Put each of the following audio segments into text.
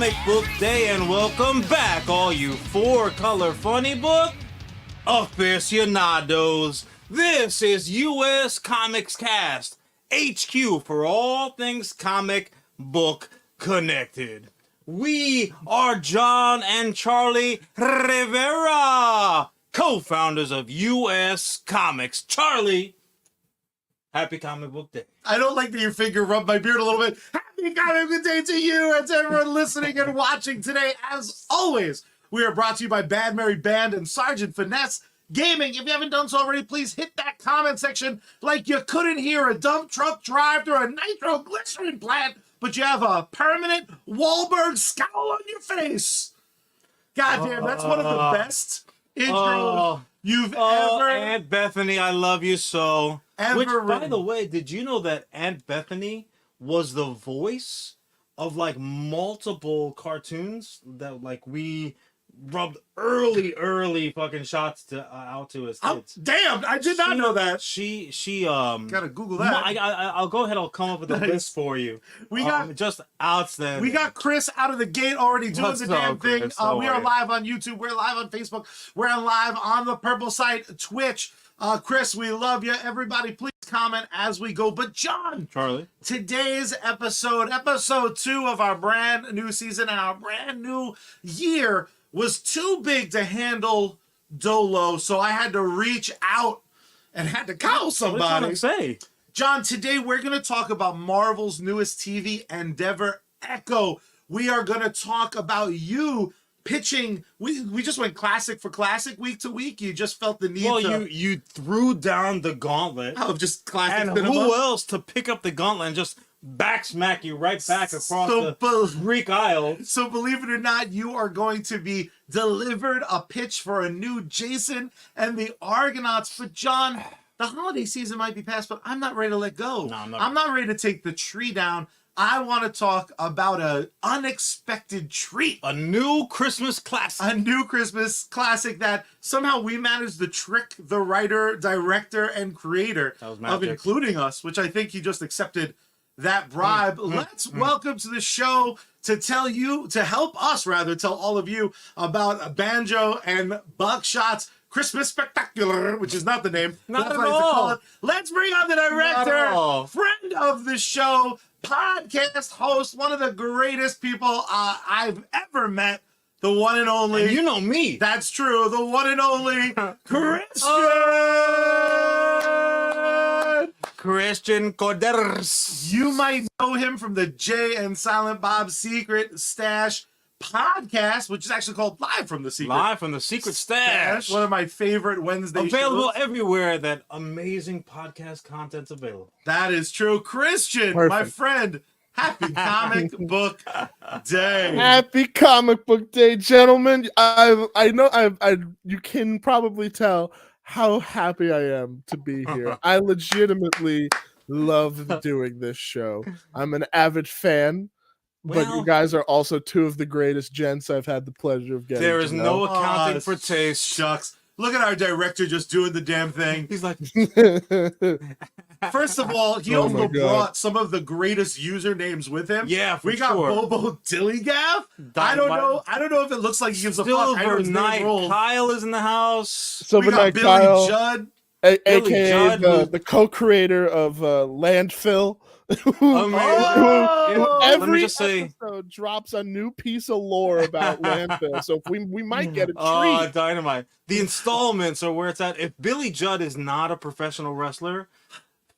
Comic Book Day, and welcome back, all you four-color funny book aficionados. This is US Comics Cast, HQ for all things comic book connected. We are John and Charlie Rivera, co-founders of US Comics. Charlie, happy Comic Book Day. I don't like that your finger rubbed my beard a little bit. Happy Comic Book Day to you and to everyone listening and watching today. As always, we are brought to you by Bad Mary Band and Sergeant Finesse Gaming. If you haven't done so already, please hit that comment section like you couldn't hear a dump truck drive through a nitroglycerin plant, but you have a permanent Wahlberg scowl on your face. Goddamn, that's one of the best intros you've ever... Aunt Bethany, I love you so. Which, by written. the way, did you know that Aunt Bethany was the voice of, like, multiple cartoons that, like, we rubbed early fucking shots to out to as kids? Damn, I did not know that. She Gotta Google that. I'll go ahead. I'll come up with a list for you. We got just outstanding. We got Chris out of the gate already doing What's the damn up, thing. Chris? We are live on YouTube. We're live on Facebook. We're live on the purple site, Twitch. Chris, we love you. Everybody, please comment as we go. But John, Charlie, today's episode 2 of our brand new season and our brand new year was too big to handle Dolo, so I had to reach out and had to call somebody. what are you trying to say? John, today we're going to talk about Marvel's newest TV endeavor, Echo. We are going to talk about you pitching. We just went classic for classic week to week. You just felt the need to... you threw down the gauntlet. Of just classic And cinema. who else to pick up the gauntlet and just backsmack you right back across the Greek Isle? So believe it or not, you are going to be delivered a pitch for a new Jason and the Argonauts. But John, the holiday season might be past, but I'm not ready to let go. No, I'm not ready to take the tree down. I want to talk about an unexpected treat. A new Christmas classic. A new Christmas classic that somehow we managed to trick the writer, director, and creator of including us, which I think he just accepted that bribe. Let's welcome to the show to help us tell all of you about Banjo and Buckshot's Christmas Spectacular, which is not the name. Not That's at what I used to all. call it. Let's bring on the director, friend of the show, podcast host, one of the greatest people I've ever met, the one and only. And you know me. That's true. The one and only Christian Coders. You might know him from the Jay and Silent Bob's Secret Stash podcast, which is actually called Live from the Secret. Live from the Secret Stash. One of my favorite Wednesday Available shows. everywhere that amazing podcast content's available. That is true. Christian, Perfect. my friend, happy Comic Book Day. Happy Comic Book Day, gentlemen. I know you can probably tell how happy I am to be here. I legitimately love doing this show. I'm an avid fan, but you guys are also two of the greatest gents I've had the pleasure of getting. There is to no know. accounting for taste. Shucks. Look at our director just doing the damn thing. He's like, First of all, he Oh also my God. brought some of the greatest usernames with him. yeah, for We got sure. Bobo Dillygaff. I don't know if it looks like he gives a fuck. I know Silver his name Knight rolls. Kyle is in the house. Silver We got Knight Billy Kyle, Judd. aka Judd, the co-creator of Landfill. Oh, Oh! let me Every just say, episode drops a new piece of lore about landfill, so if we might get a treat. oh, dynamite. The installments are where it's at. If Billy Judd is not a professional wrestler,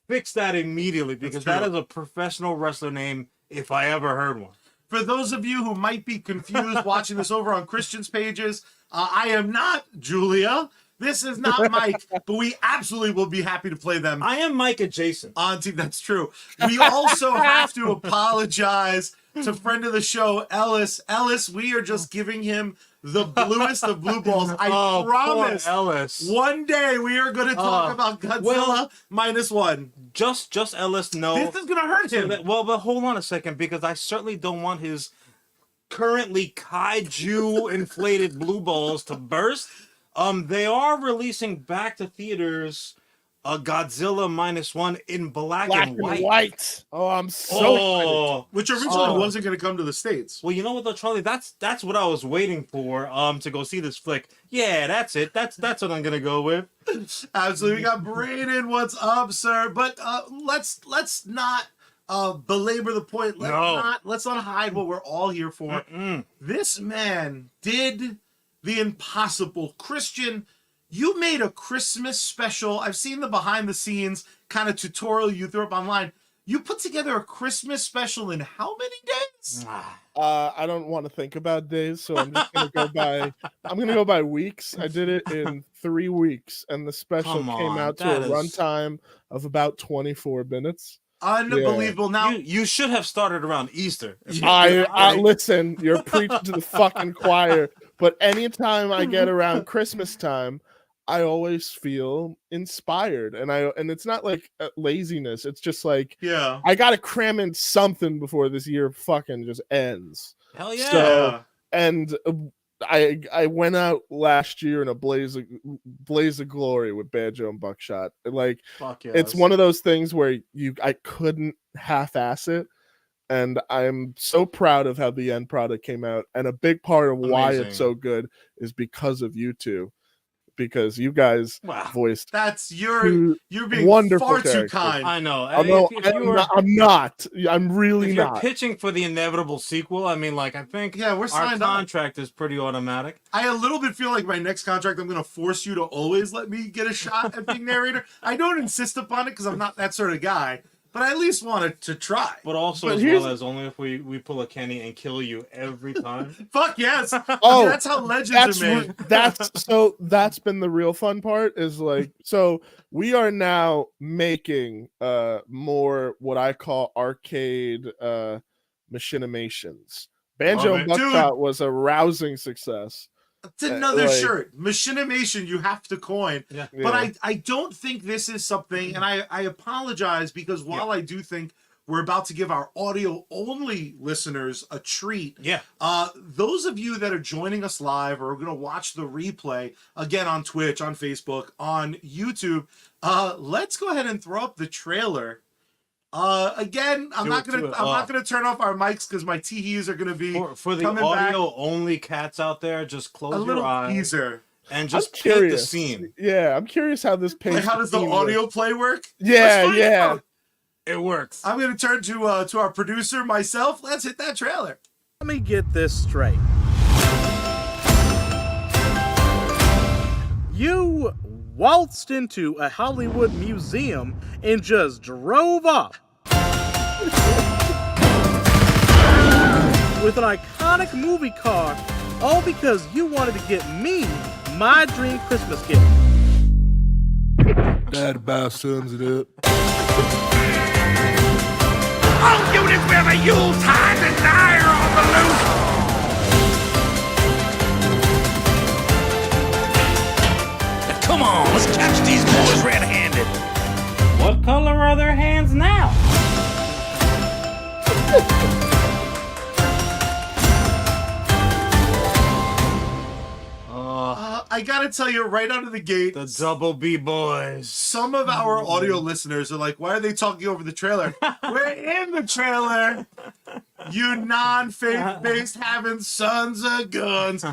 fix that immediately, because That's that true. is a professional wrestler name if I ever heard one. For those of you who might be confused watching this over on Christian's pages, I am not Julia. This is not Mike, but we absolutely will be happy to play them I am Mike adjacent. on team. That's true. We also have to apologize to friend of the show, Ellis. Ellis, we are just giving him the bluest of blue balls. I promise. Poor Ellis. One day we are going to talk about Godzilla -1. Just Ellis, no. This is going to hurt him. But hold on a second, because I certainly don't want his currently kaiju inflated blue balls to burst. They are releasing back to theaters a Godzilla -1 in black and white. Oh, I'm so excited. Which originally wasn't going to come to the States. Well, you know what though, Charlie? That's what I was waiting for. To go see this flick. Yeah, that's it. That's what I'm gonna go with. Absolutely. We got Braden. What's up, sir? But let's not belabor the point. Let's not hide what we're all here for. This man did the impossible. Christian, you made a Christmas special. I've seen the behind the scenes kind of tutorial you threw up online. You put together a Christmas special in how many days? I don't want to think about days, so I'm just gonna go by. I'm gonna go by weeks. I did it in 3 weeks, and the special came out to a runtime of about 24 minutes. Unbelievable. Yeah. Now you should have started around Easter. I listen. You're preaching to the fucking choir. But anytime I get around Christmas time, I always feel inspired, and it's not like laziness. It's just like, I gotta cram in something before this year fucking just ends. Hell yeah! So, and I went out last year in a blaze of glory with Banjo and Buckshot. Like, it's one of those things where I couldn't half-ass it. And I'm so proud of how the end product came out. And a big part of why it's so good is because of you two. Because you guys voiced you're being wonderful far characters. too kind. I know. I'm not. I'm really if you're not. pitching for the inevitable sequel, I mean, like, I think we're signed our contract is pretty automatic. I a little bit feel like my next contract, I'm going to force you to always let me get a shot at being narrator. I don't insist upon it because I'm not that sort of guy. But I at least wanted to try. But also, as well as only if we pull a Kenny and kill you every time. Fuck yes! Oh, that's how legends are made. That's been the real fun part. Is like, so we are now making more what I call arcade machinimations. Banjo and Buckshot was a rousing success. It's another shirt. Machinimation you have to coin. Yeah. But I don't think this is something, and I apologize because while I do think we're about to give our audio-only listeners a treat, those of you that are joining us live or are going to watch the replay, again on Twitch, on Facebook, on YouTube, let's go ahead and throw up the trailer. Again, I'm not gonna turn off our mics because my teehees are gonna be for the audio only cats out there. Just close your eyes teaser and just paint the scene. Yeah, I'm curious how this paints. Like, how does the audio play work? Yeah, it works. I'm gonna turn to our producer myself. Let's hit that trailer. Let me get this straight. You waltzed into a Hollywood museum and just drove off with an iconic movie car, all because you wanted to get me my dream Christmas gift. That about sums it up. All units, we have a Yuletide denier on the loose! Now, come on, let's catch these boys red-handed. What color are their hands now? I gotta tell you right out of the gate, the Double B boys. Some of our audio listeners are like, why are they talking over the trailer? We're in the trailer. You non-faith-based having sons of guns.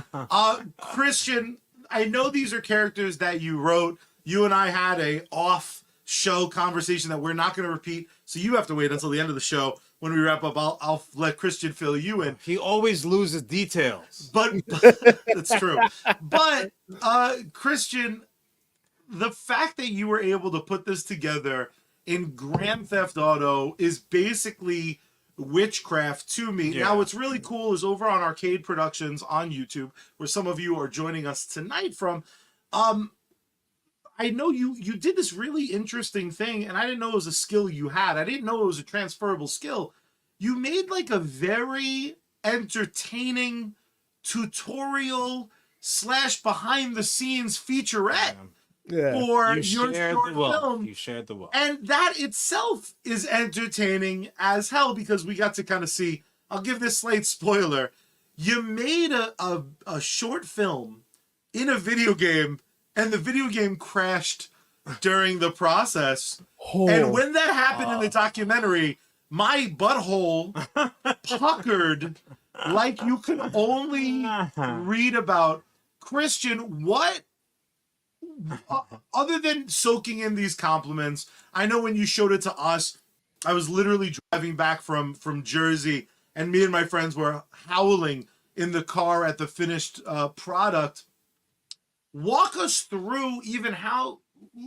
Christian, I know these are characters that you wrote. You and I had a off-show conversation that we're not going to repeat, so you have to wait until the end of the show. When we wrap up, I'll let Christian fill you in. He always loses details. But that's true. But Christian, the fact that you were able to put this together in Grand Theft Auto is basically witchcraft to me. Now, what's really cool is over on Arcade Productions on YouTube, where some of you are joining us tonight from. I know you did this really interesting thing, and I didn't know it was a skill you had. I didn't know it was a transferable skill. You made like a very entertaining tutorial / behind the scenes featurette for your short film. You shared the wealth. And that itself is entertaining as hell because we got to kind of see, I'll give this slight spoiler. You made a short film in a video game, and the video game crashed during the process. Oh. And when that happened in the documentary, my butthole puckered like you can only read about. Christian, what, other than soaking in these compliments, I know when you showed it to us, I was literally driving back from Jersey, and me and my friends were howling in the car at the finished product. Walk us through even how,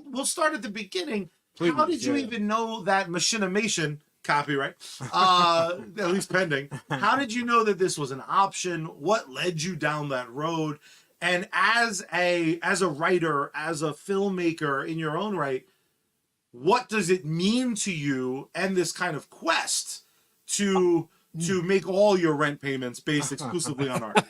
we'll start at the beginning. Please, How did you even know that machinimation, copyright, at least pending, how did you know that this was an option? What led you down that road? And as a writer, as a filmmaker in your own right, what does it mean to you and this kind of quest to make all your rent payments based exclusively on art?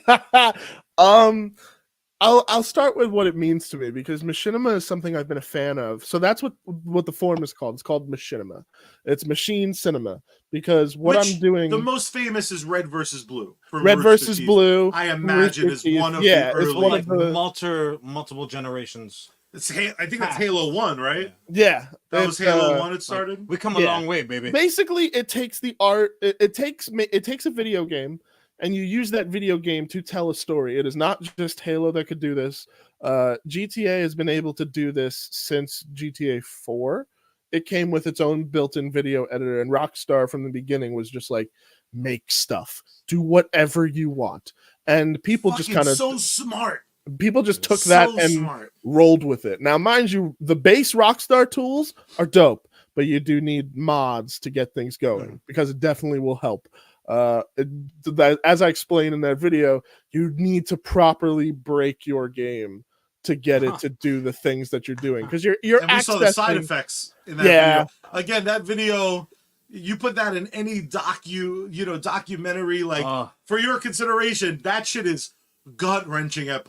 I'll start with what it means to me, because machinima is something I've been a fan of. So that's what the form is called. It's called machinima. It's machine cinema, because what I'm doing. The most famous is Red versus Blue. Red versus Blue. I imagine is one of the early. It's one of the multiple generations. I think that's Halo 1, right? Yeah, That was Halo 1 it started. We come a long way, baby. Basically, it takes the art. It takes a video game, and you use that video game to tell a story. It is not just Halo that could do this. GTA has been able to do this since GTA 4. It came with its own built-in video editor, and Rockstar from the beginning was just like, make stuff, do whatever you want, and people just kind of so smart. People just took that and rolled with it. Now, mind you, the base Rockstar tools are dope, but you do need mods to get things going, because it definitely will help. As I explained in that video, you need to properly break your game to get it to do the things that you're doing, because you're and we saw the side effects in that video. Again, that video, you put that in any documentary, like for your consideration, that shit is gut-wrenching at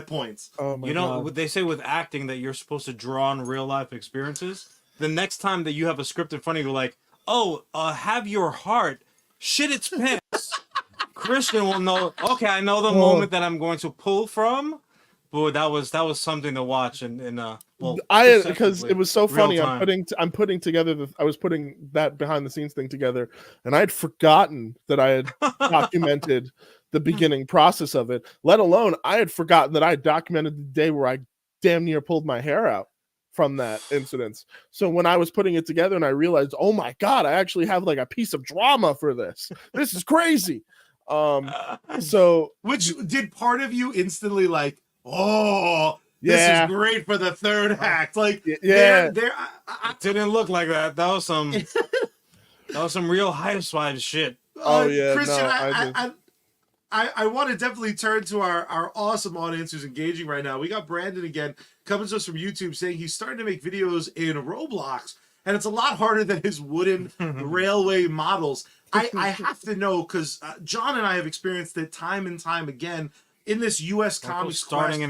points. Oh my you know God. what they say with acting, that you're supposed to draw on real life experiences. The next time that you have a script in front of you, like, have your heart shit its pants. Christian will know. Okay, I know the moment that I'm going to pull from. But that was something to watch, because it was so funny. I'm putting together I was putting that behind the scenes thing together, and I had forgotten that I had documented the beginning process of it. Let alone I had forgotten that I had documented the day where I damn near pulled my hair out from that incident. So when I was putting it together and I realized, oh my God, I actually have like a piece of drama for this. This is crazy. So which did part of you instantly like, oh, this is great for the third act. Like, it didn't look like that. That was some real housewives shit. Christian, I want to definitely turn to our awesome audience who's engaging right now. We got Brandon again coming to us from YouTube saying he's starting to make videos in Roblox, and it's a lot harder than his wooden railway models. I have to know, because John and I have experienced it time and time again in this USComics quest,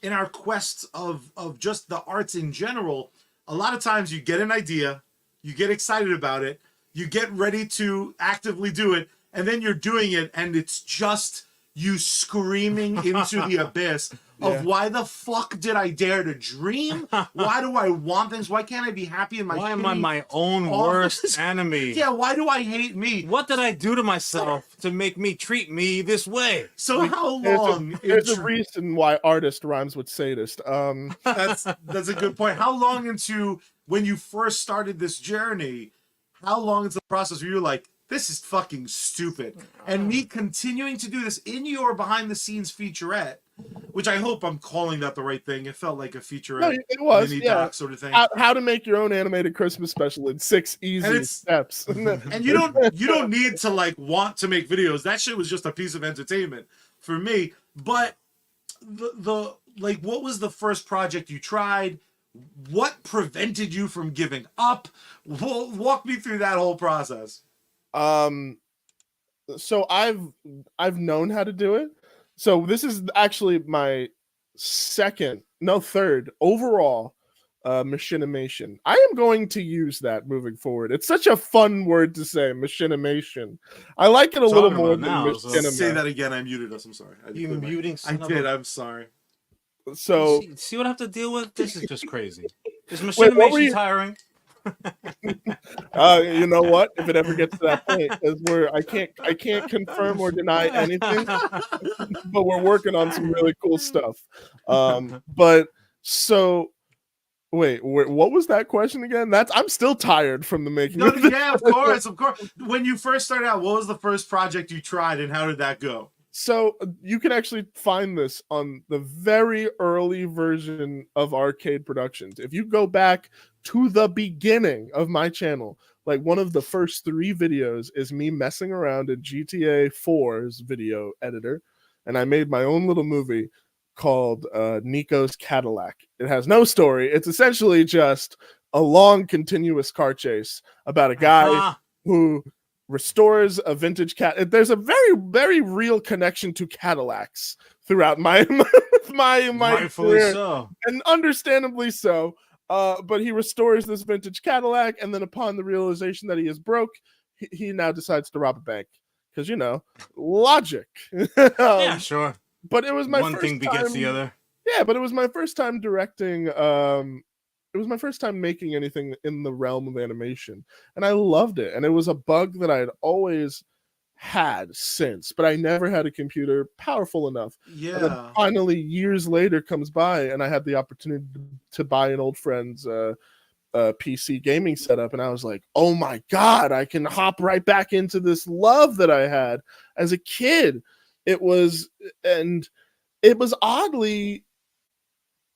in our quests of just the arts in general. A lot of times you get an idea, you get excited about it, you get ready to actively do it, and then you're doing it, and it's just you screaming into the abyss of why the fuck did I dare to dream? Why do I want things? Why can't I be happy in my Why am I my own worst enemy? Yeah, why do I hate me? What did I do to myself to make me treat me this way? So how long? There's a reason why artist rhymes with sadist. That's a good point. How long into when you first started this journey, how long into the process were you like, this is fucking stupid? And me continuing to do this in your behind the scenes featurette, which I hope I'm calling that the right thing. It felt like a featurette. No, it was, mini doc sort of thing. How to make your own animated Christmas special in 6 easy steps. And you don't need to like want to make videos. That shit was just a piece of entertainment for me. But the like, what was the first project you tried? What prevented you from giving up? Walk me through that whole process. So I've known how to do it. So this is actually my third overall machinimation. I am going to use that moving forward. It's such a fun word to say, machinimation. I like it a little more than machinima. Say that again. I muted us. I'm sorry. You muting? I did. I'm sorry. So see what I have to deal with? This is just crazy. Is Wait, what were Machinimation you? hiring? You know what? If it ever gets to that point, because I can't confirm or deny anything, but we're working on some really cool stuff. But so wait, what was that question again? I'm still tired from the making No, of this. yeah, of course, of course. When you first started out, what was the first project you tried, and how did that go? So you can actually find this on the very early version of Arcade Productions. If you go back to the beginning of my channel, like one of the first 3 videos is me messing around in GTA 4's video editor, and I made my own little movie called Nico's Cadillac. It has no story. It's essentially just a long continuous car chase about a guy who restores a vintage cat. There's a very, very real connection to Cadillacs throughout my Rightfully career, so. and understandably so. But he restores this vintage Cadillac, and then upon the realization that he is broke, he now decides to rob a bank because logic. Yeah, sure. But it was my One first thing begets time, the other. Yeah, but it was my first time directing. It was my first time making anything in the realm of animation, and I loved it. And it was a bug that I had always had since, but I never had a computer powerful enough. And then Yeah. finally, years later, comes by, and I had the opportunity to buy an old friend's PC gaming setup, and I was like, "Oh my god, I can hop right back into this love that I had as a kid." It was oddly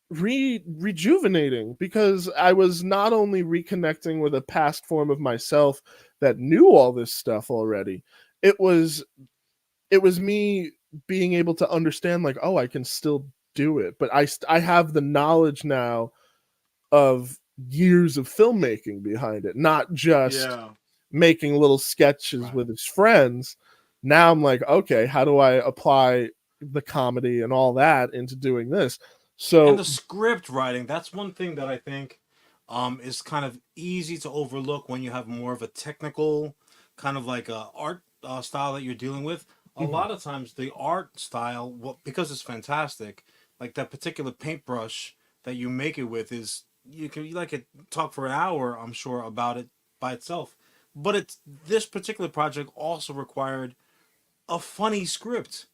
rejuvenating because I was not only reconnecting with a past form of myself that knew all this stuff already. It was me being able to understand, like, oh, I can still do it, but I have the knowledge now of years of filmmaking behind it, not just making little sketches with his friends. Now I'm like, okay, how do I apply the comedy and all that into doing this? So, and the script writing, that's one thing that I think is kind of easy to overlook when you have more of a technical kind of like art style that you're dealing with. A lot of times the art style, because it's fantastic, like that particular paintbrush that you make it with is, you could talk for an hour, I'm sure, about it by itself. But this particular project also required a funny script.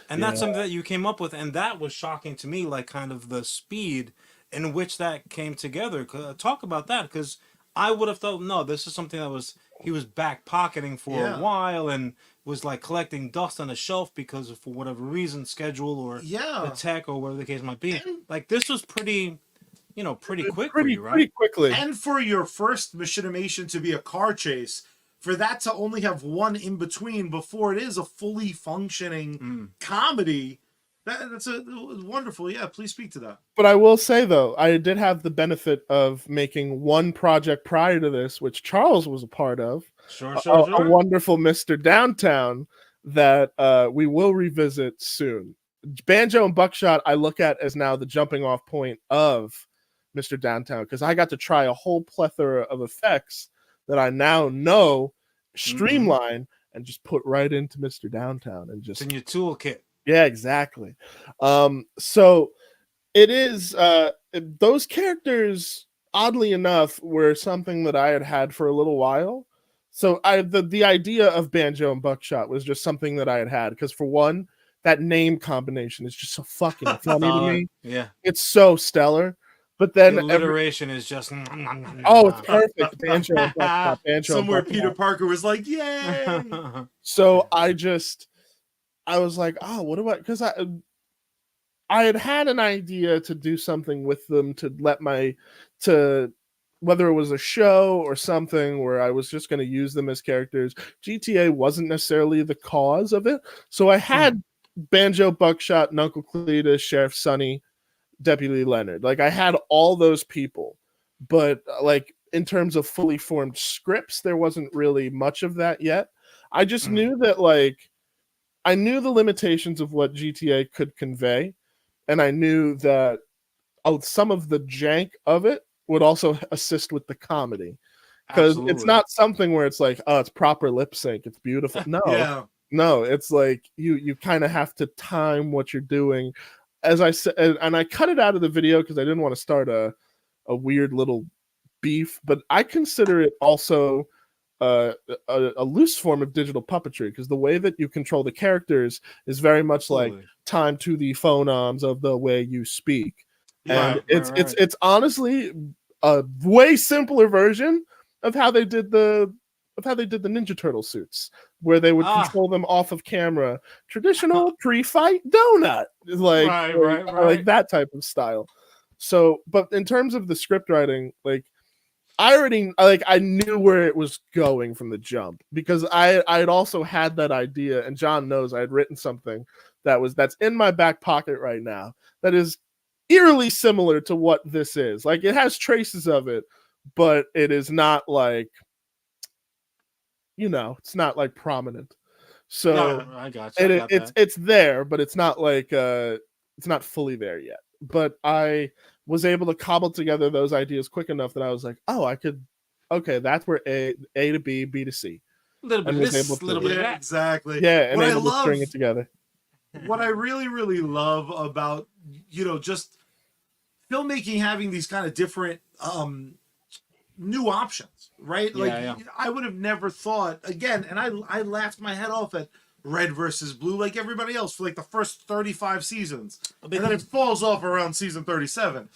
And that's something that you came up with, and that was shocking to me, like kind of the speed in which that came together. Talk about that, because I would have thought, no, this is something that he was back pocketing for a while and was like collecting dust on a shelf because of, for whatever reason, schedule or the tech or whatever the case might be. Like this was pretty quick for you, right? Pretty quickly. And for your first machinimation to be a car chase, for that to only have one in between before it is a fully functioning comedy, that's wonderful. Yeah, please speak to that. But I will say, though, I did have the benefit of making one project prior to this, which Charles was a part of. Sure. A wonderful Mr. Downtown that we will revisit soon. Banjo and Buckshot I look at as now the jumping off point of Mr. Downtown, because I got to try a whole plethora of effects that I now know, streamline, and just put right into Mr. Downtown, and just in your toolkit. Yeah, exactly. So it is those characters, oddly enough, were something that I had for a little while. So the idea of Banjo and Buckshot was just something that I had because, for one, that name combination is just so fucking funny to me. Yeah, it's so stellar. But then the alliteration is just it's perfect. Banjo and Buckshot. Banjo Somewhere and Buckshot. Peter Parker was like, "Yay!" So I was like, oh, what do I? Because I had an idea to do something with them to whether it was a show or something where I was just going to use them as characters. GTA wasn't necessarily the cause of it, so I had Banjo, Buckshot, and Uncle Cletus, Sheriff Sonny, Deputy Leonard. Like I had all those people, but like in terms of fully formed scripts, there wasn't really much of that yet. I just knew that I knew the limitations of what GTA could convey, and I knew that some of the jank of it would also assist with the comedy, because it's not something where it's like, oh, it's proper lip sync, it's beautiful. No, it's like you kind of have to time what you're doing. As I said, and I cut it out of the video because I didn't want to start a a weird little beef, but I consider it also a loose form of digital puppetry, because the way that you control the characters is very much like Absolutely. timed to the phonemes of the way you speak. And Right, it's honestly a way simpler version of how they did the Ninja Turtle suits, where they would control them off of camera. Traditional pre-fight donut, like like that type of style. So, but in terms of the script writing, like I knew where it was going from the jump, because I'd also had that idea, and John knows I had written something that's in my back pocket right now that is eerily similar to what this is. Like, it has traces of it, but it is not like, it's not like prominent. So I got you. it's there, but it's not like it's not fully there yet. But I was able to cobble together those ideas quick enough that I was like, okay, that's where A to B, B to C. A little bit of this, a little bit of that. Exactly. Yeah, and able to string it together. What I really, really love about, just filmmaking having these kind of different new options, right? I would have never thought, again, and I laughed my head off at Red versus Blue like everybody else for like the first 35 seasons. And then it falls off around season 37.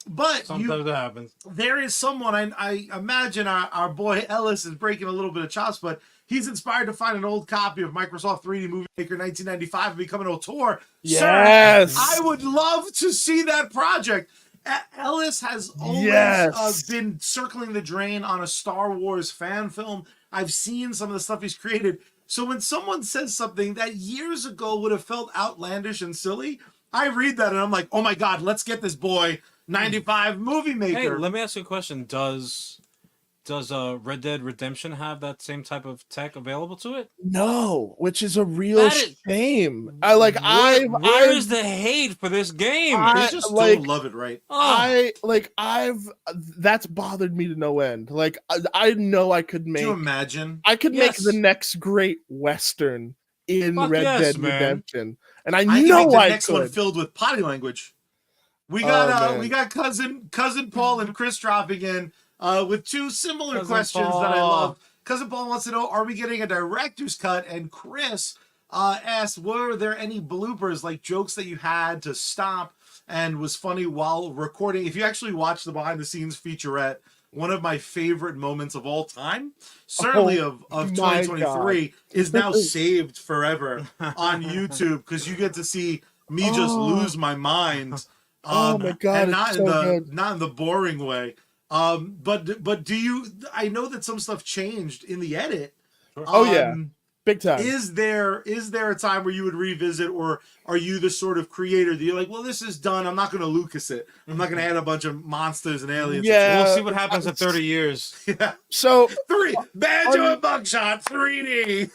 But sometimes that happens. There is someone, I imagine our boy Ellis is breaking a little bit of chops, but he's inspired to find an old copy of Microsoft 3D Movie Maker 1995 and become an auteur. Yes! Sir, I would love to see that project. Ellis has always been circling the drain on a Star Wars fan film. I've seen some of the stuff he's created. So when someone says something that years ago would have felt outlandish and silly, I read that and I'm like, oh my God, let's get this boy 95 movie maker. Hey, let me ask you a question. Does Red Dead Redemption have that same type of tech available to it? No, which is a real shame. Where is the hate for this game? They just don't love it, right? That's bothered me to no end. Like, I know I could make. Do you imagine? I could make the next great Western in Red Dead Redemption, and I know the I next could. one filled with potty language. We got cousin Paul and Chris dropping in with two similar questions that I love. Cousin Paul wants to know, are we getting a director's cut? And Chris asked, were there any bloopers, like jokes that you had to stop and was funny while recording? If you actually watch the behind the scenes featurette, one of my favorite moments of all time, certainly of 2023, is now saved forever on YouTube, because you get to see me just lose my mind. Oh my God! And not in the boring way. But do you? I know that some stuff changed in the edit. Big time. Is there a time where you would revisit, or are you the sort of creator that you're like, well, this is done, I'm not going to Lucas it. I'm not going to add a bunch of monsters and aliens. Yeah, we'll see what happens in 30 years. Yeah. So Banjo and Buckshot 3D.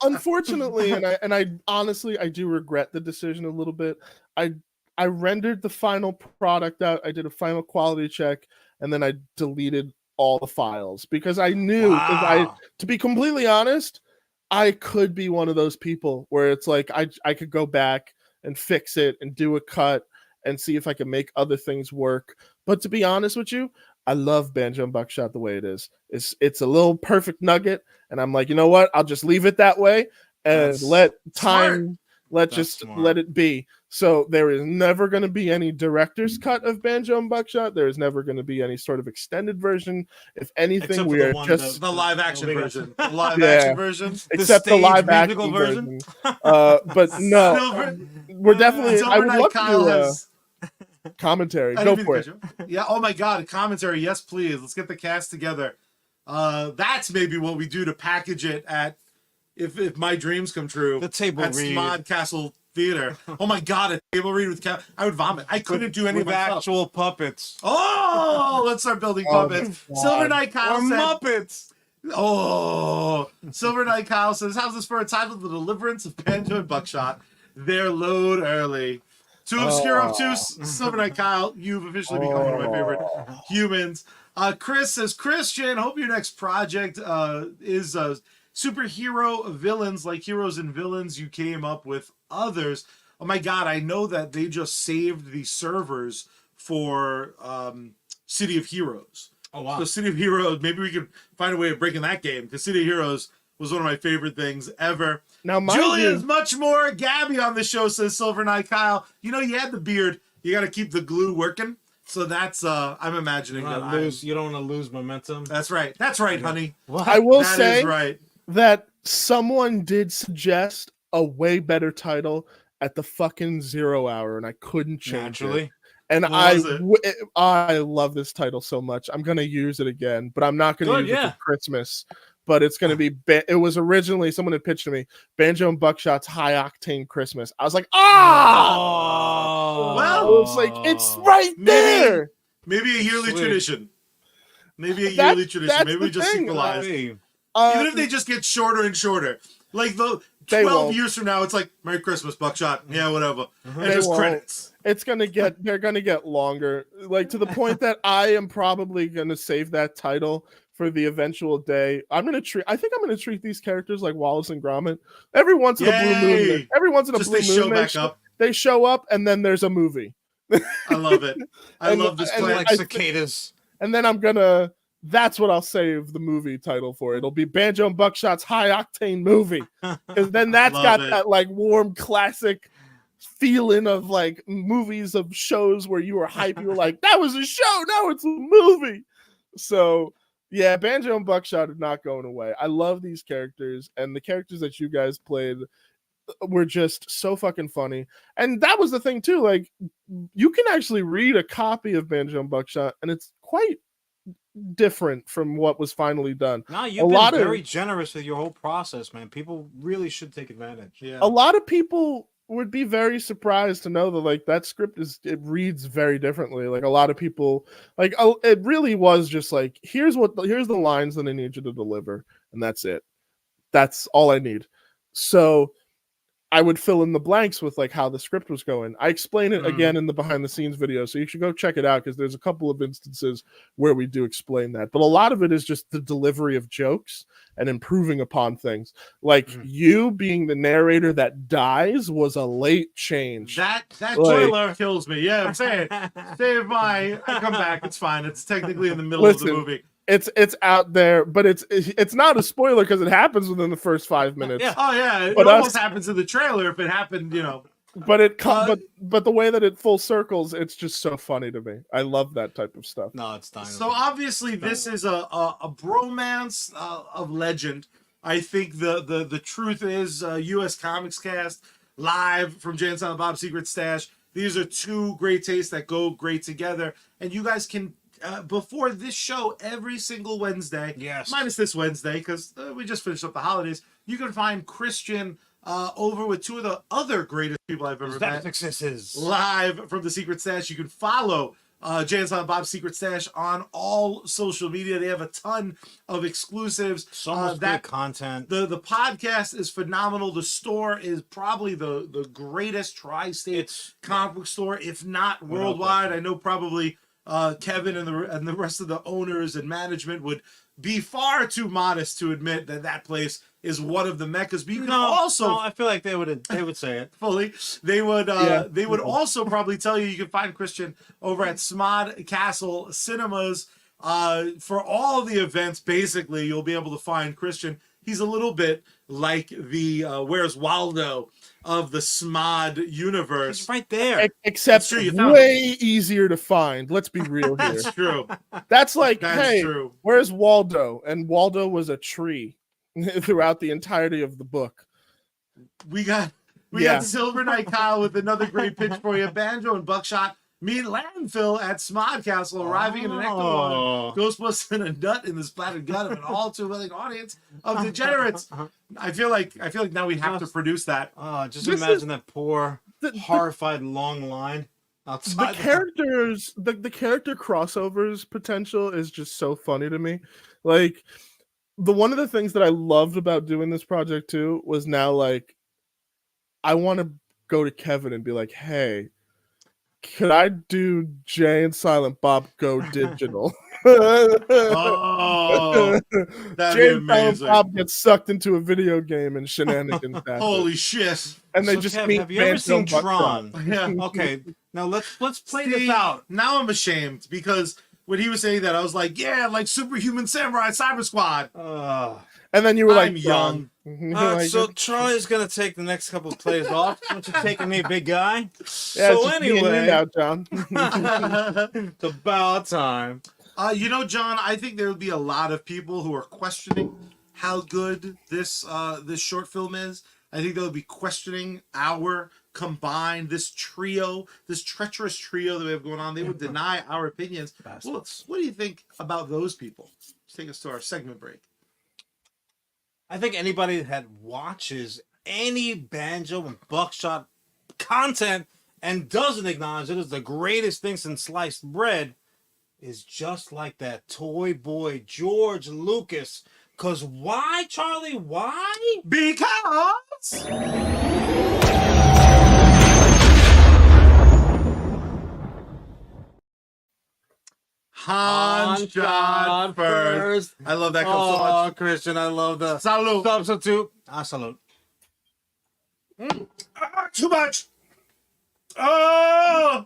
Unfortunately, and I honestly, I do regret the decision a little bit. I rendered the final product out. I did a final quality check, and then I deleted all the files, because I knew, to be completely honest, I could be one of those people where it's like I could go back and fix it and do a cut and see if I can make other things work. But to be honest with you, I love Banjo and Buckshot the way it is. It's a little perfect nugget, and I'm like, you know what? I'll just leave it that way and let time. Let it be. So there is never going to be any director's cut of Banjo and Buckshot. There is never going to be any sort of extended version. If anything, we are just the live action version. The live action version. Except the live action version. But no, we're definitely. I would love to do commentary. Go for it. Yeah. Oh my God, commentary. Yes, please. Let's get the cast together. That's maybe what we do to package it at. If my dreams come true, the table at read. Smod Castle Theater. Oh my God, a table read with I would vomit. I couldn't do any of actual puppets. Oh, let's start building puppets. Silver Knight Kyle said, Muppets. Oh, Silver Knight Kyle says, how's this for a title? The Deliverance of Banjo and Buckshot. They're load early. Too obscure, obtuse. Silver Knight Kyle, you've officially become one of my favorite humans. Chris says, Christian, hope your next project is superhero villains, like Heroes and Villains. You came up with others. Oh my God, I know that they just saved the servers for City of Heroes. Oh wow. So City of Heroes, maybe we could find a way of breaking that game, because City of Heroes was one of my favorite things ever. Now, mind Julian's you, much more Gabby on the show, says Silver Knight Kyle. You know, you had the beard. You got to keep the glue working. So that's, I'm imagining that You don't want to lose momentum. That's right. That's right, honey. What? I will That say is right. that someone did suggest a way better title at the fucking 0 hour, and I couldn't change it. Naturally. And What was it? I love this title so much. I'm gonna use it again, but I'm not gonna use it for Christmas. But it's gonna be. It was originally someone had pitched to me Banjo and Buckshot's High Octane Christmas. I was like, Oh. Well, I was like, it's right there. Maybe a yearly Sweet. tradition. Maybe a That- yearly tradition. that's Maybe we the just thing, equalize. Hey. Even if they just get shorter and shorter. Like the They 12 won't. years from now, it's like, Merry Christmas, Buckshot. Yeah, whatever. And They just won't. credits. It's gonna get. They're gonna get longer, like to the point that I am probably gonna save that title for the eventual day. I think I'm gonna treat these characters like Wallace and Gromit. Every once in a blue moon. Yay! Every once in a Just blue they moon, show back up. they show up, and then there's a movie. I love it. I And- love this and plan. Like I- cicadas. And then I'm gonna. That's what I'll save the movie title for. It'll be Banjo and Buckshot's High Octane Movie, because then that's Love got it. that like warm classic feeling of like movies of shows where you were hype. You were like, that was a show. Now it's a movie. So yeah, Banjo and Buckshot are not going away. I love these characters, and the characters that you guys played were just so fucking funny. And that was the thing too. Like, you can actually read a copy of Banjo and Buckshot, and it's quite different from what was finally done. No, A you've lot been of- very generous with your whole process, man. People really should take advantage. Yeah. A lot of people would be very surprised to know that like that script it reads very differently. Like a lot of people like it really was just like here's the lines that I need you to deliver, and that's it. That's all I need. So I would fill in the blanks with like how the script was going. I explain it again in the behind the scenes video, so you should go check it out because there's a couple of instances where we do explain that. But a lot of it is just the delivery of jokes and improving upon things. Like you being the narrator that dies was a late change. That Like- trailer kills me. Yeah, I'm saying. Save my. I come back. It's fine. It's technically in the middle of Listen, the movie. It's out there, but it's not a spoiler because it happens within the first 5 minutes. Yeah. Oh yeah, it But almost us- happens in the trailer. If it happened, you know. But but the way that it full circles, it's just so funny to me. I love that type of stuff. No, it's dynamite. So obviously, this is a bromance of legend. I think the truth is, USComics cast live from Jay and Silent Bob's Secret Stash. These are two great tastes that go great together, and you guys can. Before this show, every single Wednesday, Yes. minus this Wednesday, because we just finished up the holidays, you can find Christian over with two of the other greatest people I've ever met Successes. live from the Secret Stash. You can follow Jay and Silent Bob's Secret Stash on all social media. They have a ton of exclusives. So much that good content. the podcast is phenomenal. The store is probably the greatest tri-state It's comic book store, if not worldwide. I know probably Kevin and the rest of the owners and management would be far too modest to admit that place is one of the meccas. But you can also no, I feel like they would say it. fully. They would Yeah. they would also probably tell you can find Christian over at Smod Castle Cinemas. For all the events, basically, you'll be able to find Christian. He's a little bit like the Where's Waldo of the Smod universe. It's right there. Except That's true, you found way easier to find. Let's be real here. That's true. That's like, That's hey, true. where's Waldo? And Waldo was a tree throughout the entirety of the book. We got Yeah. Silver Knight Kyle with another great pitch for you. Banjo and Buckshot meet landfill at Smod Castle, arriving in an ecto Ghostbusters and a nut in the splattered gut of an all too willing audience of degenerates. I feel like now we have to produce that. Oh, just This imagine that poor, the- horrified long line The outside. characters, the character crossovers potential is just so funny to me. Like, one of the things that I loved about doing this project too was now like, I want to go to Kevin and be like, hey, could I do Jay and Silent Bob Go Digital? Oh, that'd Jay be and Silent amazing. Bob gets sucked into a video game and shenanigans happen. Holy shit. And they So, just Kev, meet have you ever Banjo seen and Buckshot. Tron? Yeah. Okay, Now let's play See, this out. Now I'm ashamed because when he was saying that, I was like, yeah, like Superhuman Samurai Cyber Squad. And then you were like, I'm young. John. Alright, so Charlie's gonna take the next couple of plays off. Why don't you take me, big guy? Yeah, So it's just me and you anyway, now, John. it's about time. You know, John, I think there would be a lot of people who are questioning how good this short film is. I think they'll be questioning our combined, this treacherous trio that we have going on. They would deny our opinions. Well, what do you think about those people? Let's take us to our segment break. I think anybody that watches any Banjo and Buckshot content and doesn't acknowledge it as the greatest thing since sliced bread is just like that toy boy George Lucas. Cause why, Charlie? Why? Because Han shot first. I love that clip so much. Christian, I love the Salute. substitute. Salute. Too much. Oh.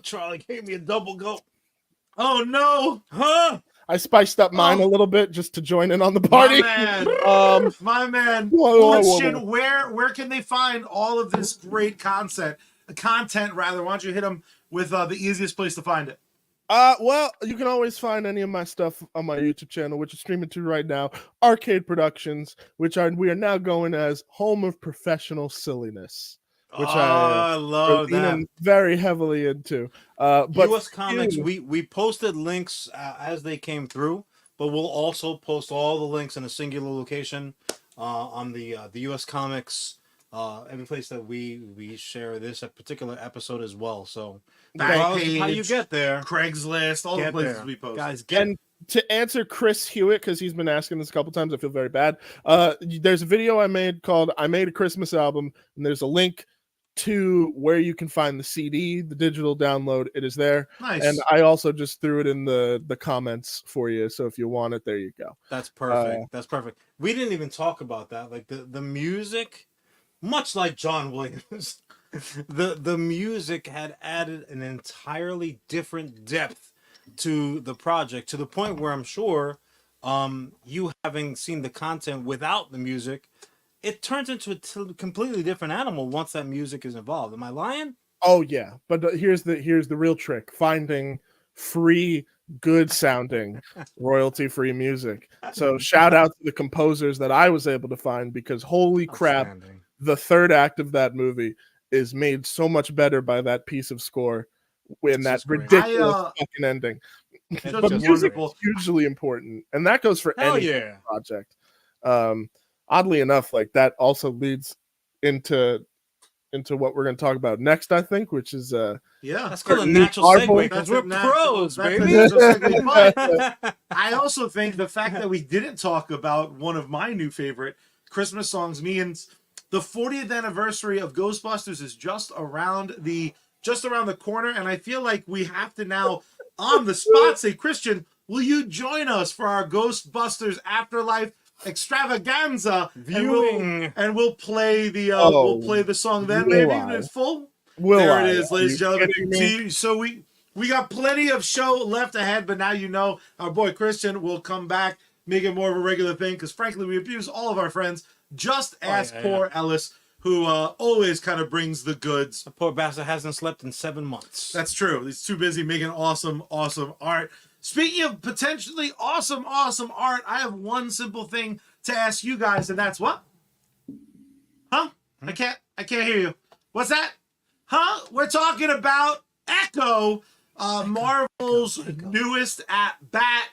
Charlie gave me a double go. Oh no. Huh? I spiced up mine a little bit just to join in on the party. My man. Whoa. Christian, where can they find all of this great content? Rather. Why don't you hit them with the easiest place to find it? Well, you can always find any of my stuff on my YouTube channel, which is streaming to right now, Arcade Productions, we are now going as home of professional silliness, which I love that. Very heavily into. But USComics, we posted links as they came through, but we'll also post all the links in a singular location on the USComics. Every place that we share this particular episode as well. So Backpage, how you get there? Craigslist, all the places we post. Guys, and to answer Chris Hewitt, because he's been asking this a couple times, I feel very bad. There's a video I made called "I Made a Christmas Album," and there's a link to where you can find the CD, the digital download. It is there. Nice. And I also just threw it in the comments for you. So if you want it, there you go. That's perfect. That's perfect. We didn't even talk about that. Like the music. Much like John Williams, the music had added an entirely different depth to the project, to the point where I'm sure you having seen the content without the music, it turns into a completely different animal once that music is involved. Am I lying? Oh yeah, but here's the real trick: finding free, good sounding, royalty free music. So shout out to the composers that I was able to find, because holy crap. The third act of that movie is made so much better by that piece of score in that ridiculous fucking ending. But music is hugely important, and that goes for any project. Oddly enough, like that also leads into what we're going to talk about next, I think, which is that's called a natural segue because we're pros, baby. I also think the fact that we didn't talk about one of my new favorite Christmas songs means the 40th anniversary of Ghostbusters is just around the corner, and I feel like we have to now, on the spot, say, Christian, will you join us for our Ghostbusters Afterlife extravaganza viewing? And we'll play the song then, maybe when it's full. There it is, ladies and gentlemen. So we got plenty of show left ahead, but now you know our boy Christian will come back, make it more of a regular thing, because frankly, we abuse all of our friends. Just ask poor Ellis, who always kind of brings the goods. The poor bastard hasn't slept in 7 months. That's true. He's too busy making awesome art. Speaking of potentially awesome art, I have one simple thing to ask you guys, and that's what? Huh? I can't hear you. What's that? Huh? We're talking about Echo, Marvel's newest at bat.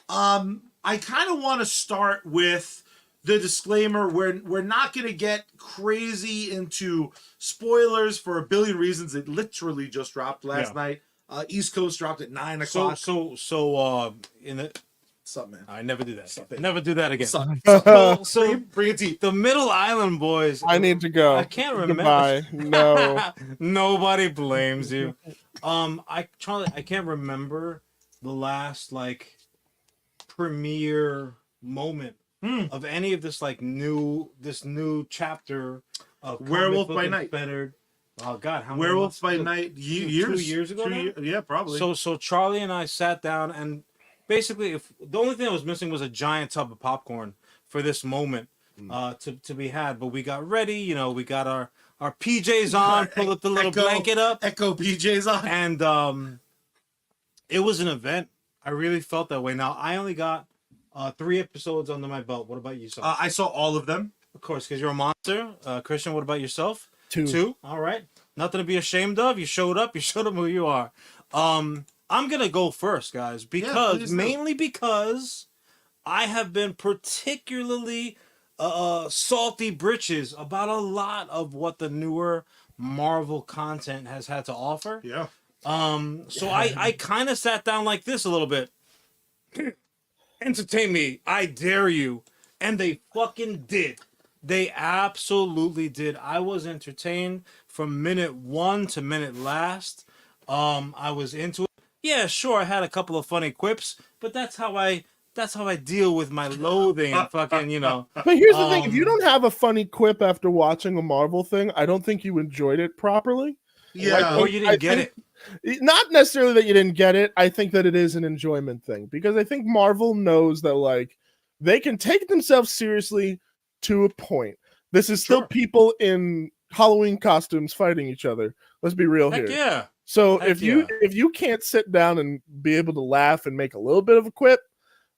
I kind of want to start with the disclaimer. We're not going to get crazy into spoilers for a billion reasons. It literally just dropped last night. East Coast dropped at 9 o'clock. So in the Something, man. I never do that. Never do that again. So bring it to you. The Middle Island boys. I need to go. I can't remember. Goodbye. No. Nobody blames you. Charlie, I can't remember the last premiere moment of any of this new chapter Werewolf Comic by Book Night. Inspired. Oh God, how many Werewolf months? by Two- Night. two Years. years ago now? Yeah, probably. So Charlie and I sat down and basically, if the only thing that was missing was a giant tub of popcorn for this moment to be had. But we got ready. You know, we got our PJs on, pulled up the little blanket up, Echo PJs on. and it was an event. I really felt that way. Now I only got 3 episodes under my belt. What about yourself? I saw all of them. Of course, because you're a monster. Christian, what about yourself? 2. 2. All right. Nothing to be ashamed of. You showed up. You showed them who you are. I'm gonna go first, guys, because please do. mainly because I have been particularly salty britches about a lot of what the newer Marvel content has had to offer. Yeah. So I kind of sat down like this a little bit. Entertain me, I dare you. And they fucking did. They absolutely did. I was entertained from minute 1 to minute last. I was into it. Yeah, sure, I had a couple of funny quips, but that's how I deal with my loathing and fucking, you know. But here's the thing: if you don't have a funny quip after watching a Marvel thing, I don't think you enjoyed it properly. Yeah. Or you didn't get it. Not necessarily that you didn't get it. I think that it is an enjoyment thing because I think Marvel knows that like they can take themselves seriously to a point. This is still people in Halloween costumes fighting each other. Let's be real Heck here. yeah. So Heck if you can't sit down and be able to laugh and make a little bit of a quip,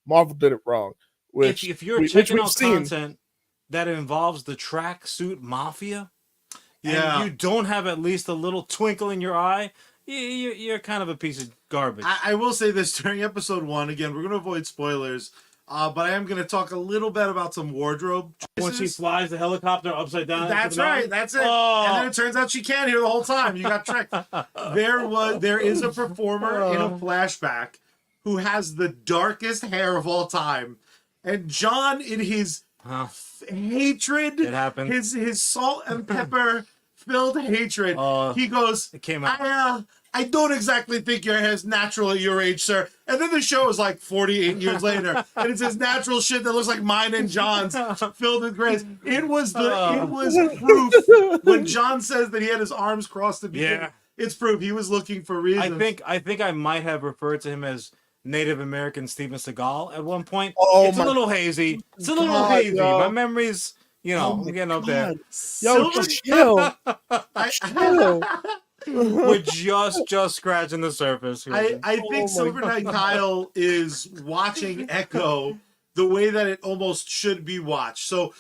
Marvel did it wrong. Which If you're which checking we've out seen. content that involves the tracksuit mafia, Yeah. and you don't have at least a little twinkle in your eye, you're kind of a piece of garbage. I will say this during episode 1. Again, we're going to avoid spoilers. But I am going to talk a little bit about some wardrobe When she choices. flies the helicopter upside down. That's into the right. mountain. That's it. Oh. And then it turns out she can't hear the whole time. You got tricked. There is a performer in a flashback who has the darkest hair of all time, and John, in his Huh. hatred, It happened. his salt and pepper filled hatred, he goes, It came out. I don't exactly think your hair is natural at your age, sir. And then the show is like 48 years later, and it's his natural shit that looks like mine and John's, filled with grays. It was proof when John says that he had his arms crossed to begin. Yeah. It's proof he was looking for reasons. I think I might have referred to him as Native American Steven Seagal at one point. Oh It's a my little hazy. It's a little God, hazy. yo. My memories, you know, my getting up there. God. Yo, chill. Chill. We're just scratching the surface. Here. I think my Silver Knight Kyle is watching Echo the way that it almost should be watched. So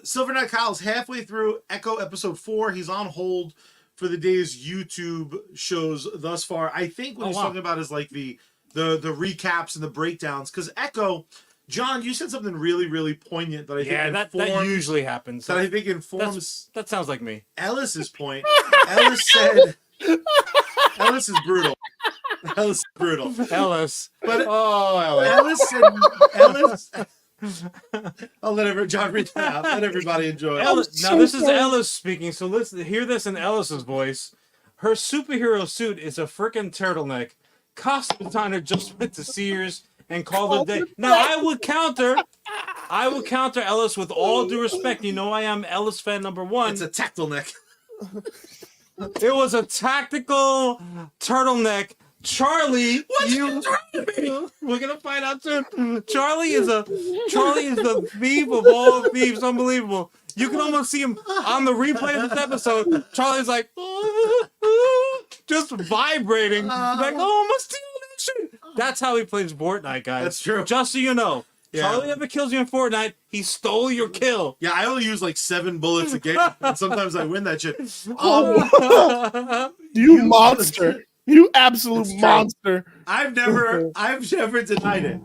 Silver Knight Kyle's halfway through Echo episode 4. He's on hold for the day's YouTube shows thus far. I think what he's talking about is like the recaps and the breakdowns. Because Echo, John, you said something really, really poignant that I think that usually happens. that I think informs That sounds like me. Ellis's point. Ellis said Ellis is brutal. Ellis is brutal. Ellis. But Ellis. Ellis I'll let John read that out. Let everybody enjoy it. Ellis. Now this is Ellis speaking, so let's hear this in Ellis's voice. Her superhero suit is a frickin' turtleneck. Costume designer just went to Sears and called it a day. Now I would counter Ellis with all due respect. You know I am Ellis fan number 1. It's a tactile neck. It was a tactical turtleneck. Charlie, we're gonna find out soon. Charlie is the thief of all thieves. Unbelievable. You can almost see him on the replay of this episode. Charlie's like just vibrating. Like, oh, I'm gonna steal that shit. That's how he plays Fortnite, guys. That's true. Just so you know. Yeah. Charlie ever kills you in Fortnite, he stole your kill. Yeah, I only use like 7 bullets a game, and sometimes I win that shit. You monster. You absolute It's true. monster. I've never denied it.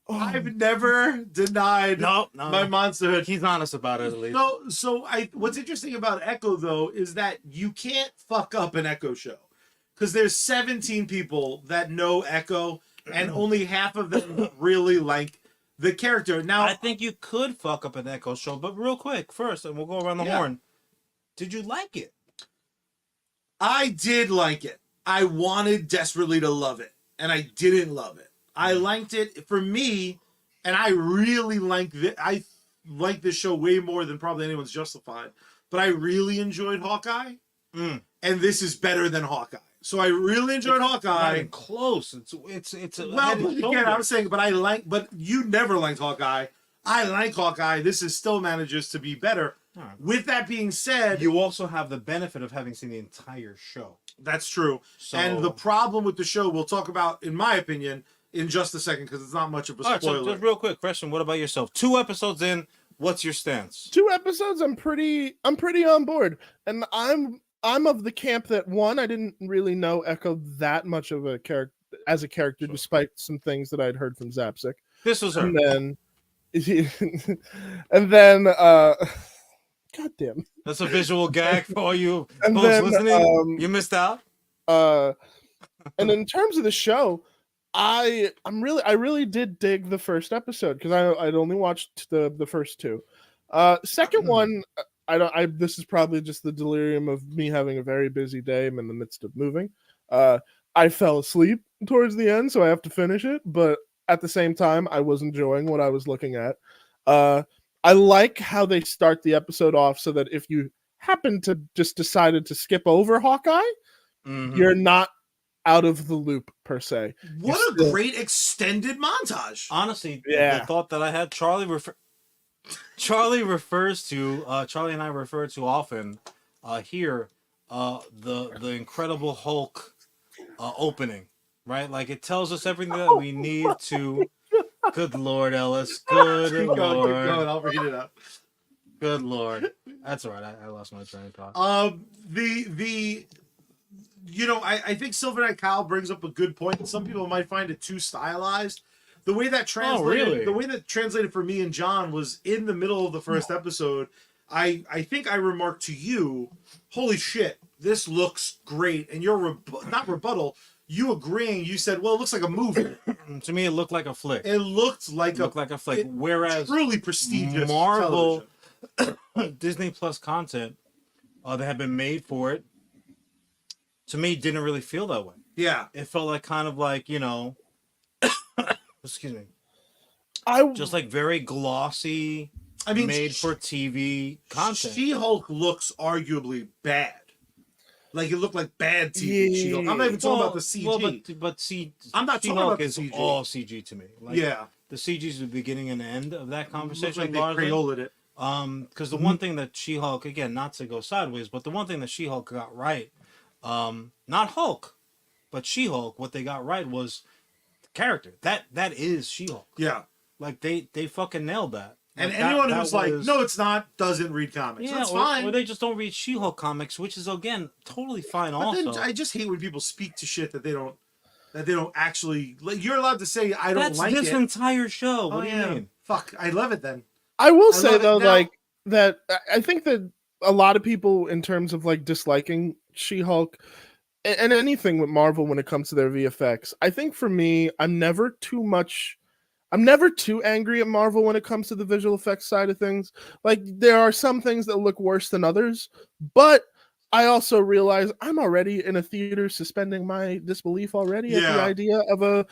I've never denied No. my monsterhood. He's honest about it at least. So what's interesting about Echo though is that you can't fuck up an Echo show because there's 17 people that know Echo and only half of them really like the character. Now I think you could fuck up an Echo show, but real quick first, and we'll go around the horn. Did you like it? I did like it. I wanted desperately to love it, and I didn't love it. I liked it for me, and I really liked it. I like this show way more than probably anyone's justified. But I really enjoyed Hawkeye, and this is better than Hawkeye. So I really enjoyed Not Hawkeye. even close. It's a Well, but again, I was saying, but you never liked Hawkeye. I like Hawkeye. This is still manages to be better. Right. With that being said, You also have the benefit of having seen the entire show. that's true. So, And the problem with the show, we'll talk about, in my opinion, in just a second, because it's not much of a all right, spoiler. so just real quick question: what about yourself? 2 episodes in, what's your stance? 2 episodes, I'm pretty on board, and I'm of the camp that one, I didn't really know Echo that much of a character despite some things that I'd heard from Zapsik. This was her. And then goddamn. That's a visual gag for all you And folks then, listening. You missed out. And in terms of the show, I really did dig the first episode because I'd only watched the first 2. Second one, this is probably just the delirium of me having a very busy day. I'm in the midst of moving. I fell asleep towards the end, so I have to finish it. But at the same time, I was enjoying what I was looking at. I like how they start the episode off so that if you happen to just decided to skip over Hawkeye, you're not out of the loop per se. What a great extended montage. Honestly, Yeah. the thought that I had, Charlie and I refer to often here the Incredible Hulk opening, right? Like it tells us everything that we need to. Good Lord, Ellis. Good Keep Lord. going. I'll read it up. Good Lord. That's all right. I lost my train of thought. I think Silver Knight Kyle brings up a good point. Some people might find it too stylized. The way that translated for me and John was in the middle of the first episode. I think I remarked to you, "Holy shit, this looks great," and your not rebuttal. You agreeing? You said, "Well, it looks like a movie." To me, it looked like a flick. It looked like a flick. Whereas truly prestigious Marvel television. Disney Plus content that had been made for it, to me, didn't really feel that way. Yeah, It felt like kind of like, excuse me, just like very glossy, I mean, made for TV content. She-Hulk looks arguably bad. Like it looked like bad TV. Yeah. She-Hulk. I'm not even talking about the CG. Well, I'm not talking She-Hulk about the is CG. all CG to me. Like, Yeah, the CG is the beginning and end of that looks conversation. like they largely. Crayola it. Because the one thing that She-Hulk, again, not to go sideways, but the one thing that She-Hulk got right, not Hulk, but She-Hulk, what they got right was the character. That is She-Hulk. Yeah, Like they fucking nailed that. and Like, anyone that who's like, was- "No, it's not," doesn't read comics. yeah, That's or, fine. or they just don't read She-Hulk comics, which is again totally fine. But Also, then I just hate when people speak to shit that they don't actually. Like, you're allowed to say, "I don't that's like this it." entire show. What Oh, do you yeah. mean? Fuck, I love it then. I will I say love it though, now. like that I think that a lot of people, in terms of like disliking She-Hulk and anything with Marvel when it comes to their VFX, I think for me, I'm never too angry at Marvel when it comes to the visual effects side of things. Like there are some things that look worse than others, but I also realize I'm already in a theater suspending my disbelief already at the Yeah. idea of a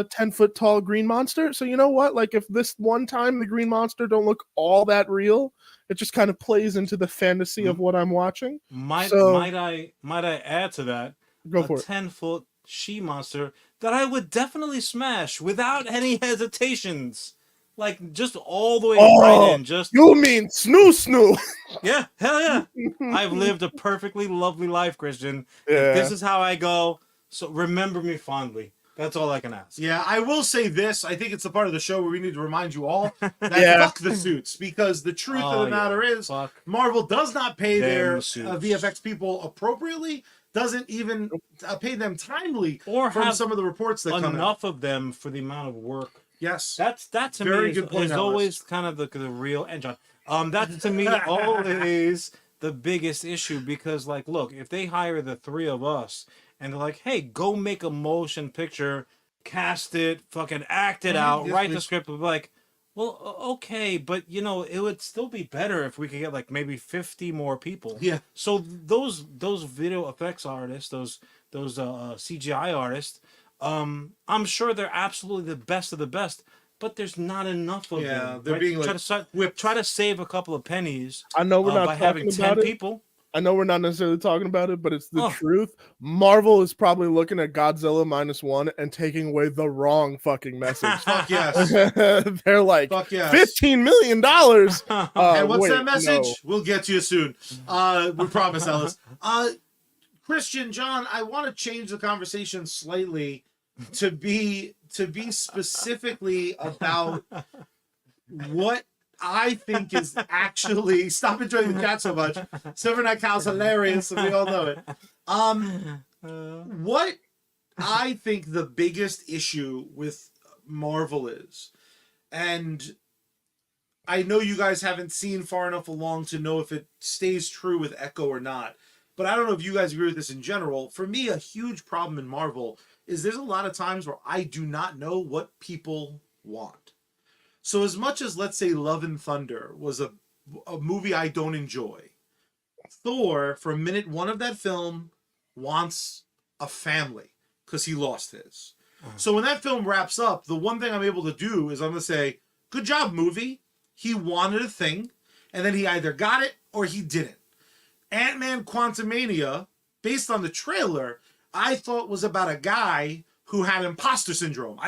10-foot tall green monster. So you know what? Like if this one time the green monster don't look all that real, it just kind of plays into the fantasy of what I'm watching. Might I add to that? Go a for it. 10-foot she-monster that I would definitely smash without any hesitations. Like, just all the way right in. Just You mean snoo? yeah, hell yeah. I've lived a perfectly lovely life, Christian. Yeah. This is how I go. So remember me fondly. That's all I can ask. Yeah, I will say this. I think it's the part of the show where we need to remind you all that Yeah. fuck the suits, because the truth Oh, of the matter yeah. is, Fuck. Marvel does not pay Them their suits. VFX people appropriately. Doesn't even pay them timely Or from have some of the reports that come in. enough of them for the amount of work. Yes. That to Very me good point, is Alice. always kind of the real and John. That's to me always the biggest issue, because like, look, if they hire the 3 of us and they're like, hey, go make a motion picture, cast it, fucking act it out, Yes, write we- the script, we'd be like, well, okay, but it would still be better if we could get like maybe 50 more people. Yeah. So those video effects artists, those CGI artists, I'm sure they're absolutely the best of the best. but there's not enough of Yeah, them. they're right? being, try like, to whipped. try to save a couple of pennies I know we're not by having talking 10 about it. people. I know we're not necessarily talking about it, but it's the Oh. truth. Marvel is probably looking at Godzilla -1 and taking away the wrong fucking message. Fuck yes. They're like, Fuck yes. $15 million. And what's wait, that message? no. We'll get to you soon. We promise, Ellis. Christian, John, I want to change the conversation slightly to be specifically about what I think is actually, stop enjoying the chat so much. Silver Night Cow's hilarious, and we all know it. What I think the biggest issue with Marvel is, and I know you guys haven't seen far enough along to know if it stays true with Echo or not, but I don't know if you guys agree with this in general. For me, a huge problem in Marvel is there's a lot of times where I do not know what people want. So as much as, let's say, Love and Thunder was a movie I don't enjoy, Thor, from minute one of that film, wants a family because he lost his. So when that film wraps up, the one thing I'm able to do is I'm going to say, good job, movie. He wanted a thing, and then he either got it or he didn't. Ant-Man Quantumania, based on the trailer, I thought was about a guy who had imposter syndrome.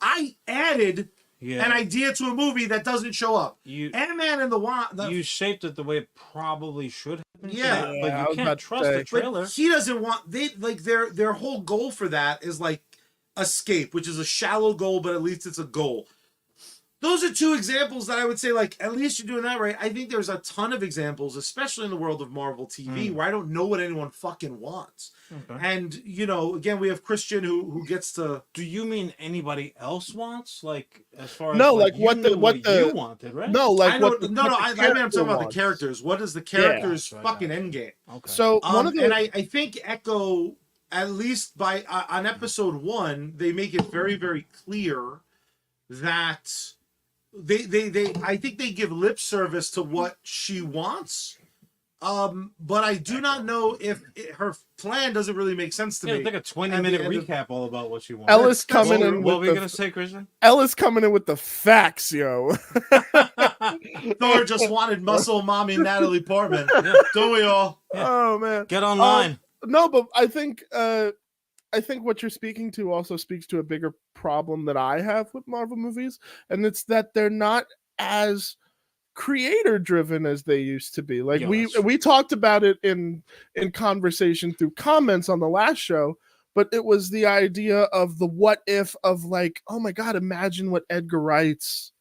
I added an idea to a movie that doesn't show up. Ant-Man and the Wasp. You shaped it the way it probably should have been. Yeah, but you can't trust the trailer. But he doesn't want, they like their whole goal for that is like escape, which is a shallow goal, but at least it's a goal. Those are two examples that I would say, like, at least you're doing that right. I think there's a ton of examples, especially in the world of Marvel TV, where I don't know what anyone fucking wants. Okay. And, you know, again, we have Christian who gets to... Do you mean anybody else wants? Like, as far as... No, like what you wanted, right? No, like I'm talking about the characters. What is the character's fucking endgame? Okay. So, and I think Echo, at least by on episode 1, they make it very, very clear that... I think they give lip service to what she wants, but I do not know if her plan doesn't really make sense to me. Like a 20-minute recap all about what she wants. Ellis coming in. What were you gonna say, Christian? Ellis coming in with the facts, yo. Thor just wanted muscle mommy Natalie Portman. Don't we all? Yeah. Oh man, get online. No, but I think what you're speaking to also speaks to a bigger problem that I have with Marvel movies, and it's that they're not as creator driven as they used to be. Like we talked about it in conversation through comments on the last show, but it was the idea of the what if of like, oh my god, imagine what Edgar Wright's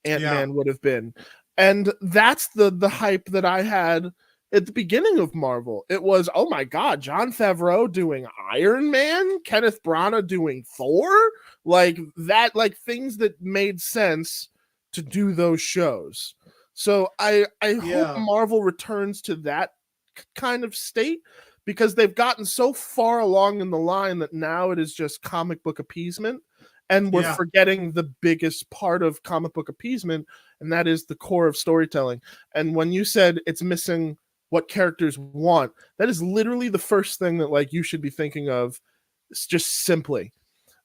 Ant-Man would have been. And that's the hype that I had at the beginning of Marvel. It was, oh my god, Jon Favreau doing Iron Man, Kenneth Branagh doing Thor, like that, like things that made sense to do those shows. So I hope Marvel returns to that kind of state, because they've gotten so far along in the line that now it is just comic book appeasement, and we're forgetting the biggest part of comic book appeasement, and that is the core of storytelling. And when you said it's missing what characters want, that is literally the first thing that like you should be thinking of, just simply.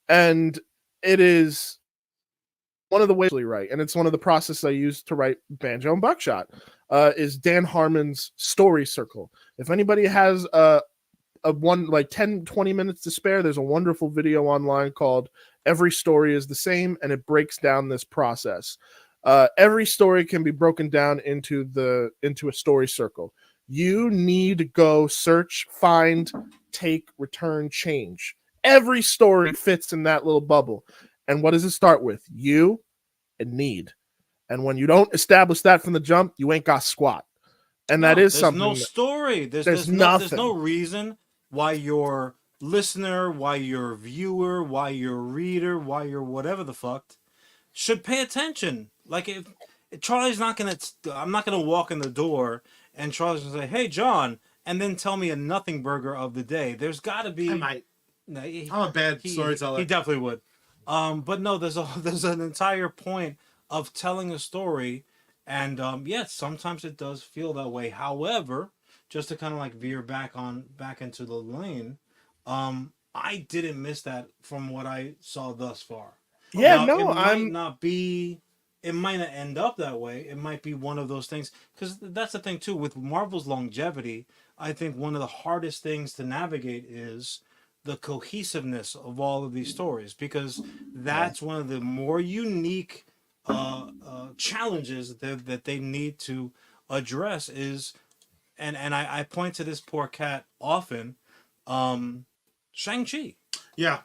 And it is one of the ways right, and it's one of the processes I used to write Banjo and Buckshot, is Dan Harmon's story circle. If anybody has a 10-20 minutes to spare, there's a wonderful video online called Every Story is the Same, and it breaks down this process. Every story can be broken down into a story circle. You need to go search, find, take, return, change. Every story fits in that little bubble. And what does it start with? You and need. And when you don't establish that from the jump, you ain't got squat. And that is something. There's no story. There's nothing. There's no reason why your listener, why your viewer, why your reader, why your whatever the fuck should pay attention. Like, if Charlie's not gonna, I'm not gonna walk in the door and Charlie's gonna say, "Hey, John," and then tell me a nothing burger of the day. There's got to be. I might. I'm a bad storyteller. He definitely would. But no, there's an entire point of telling a story, and yes, sometimes it does feel that way. However, just to kind of like veer back into the lane, I didn't miss that from what I saw thus far. Yeah, Now, no, it might I'm not be. It might not end up that way. It might be one of those things. Because that's the thing too with Marvel's longevity. I think one of the hardest things to navigate is the cohesiveness of all of these stories, because that's one of the more unique challenges that they need to address. Is and I point to this poor cat often. Shang-Chi. Yeah.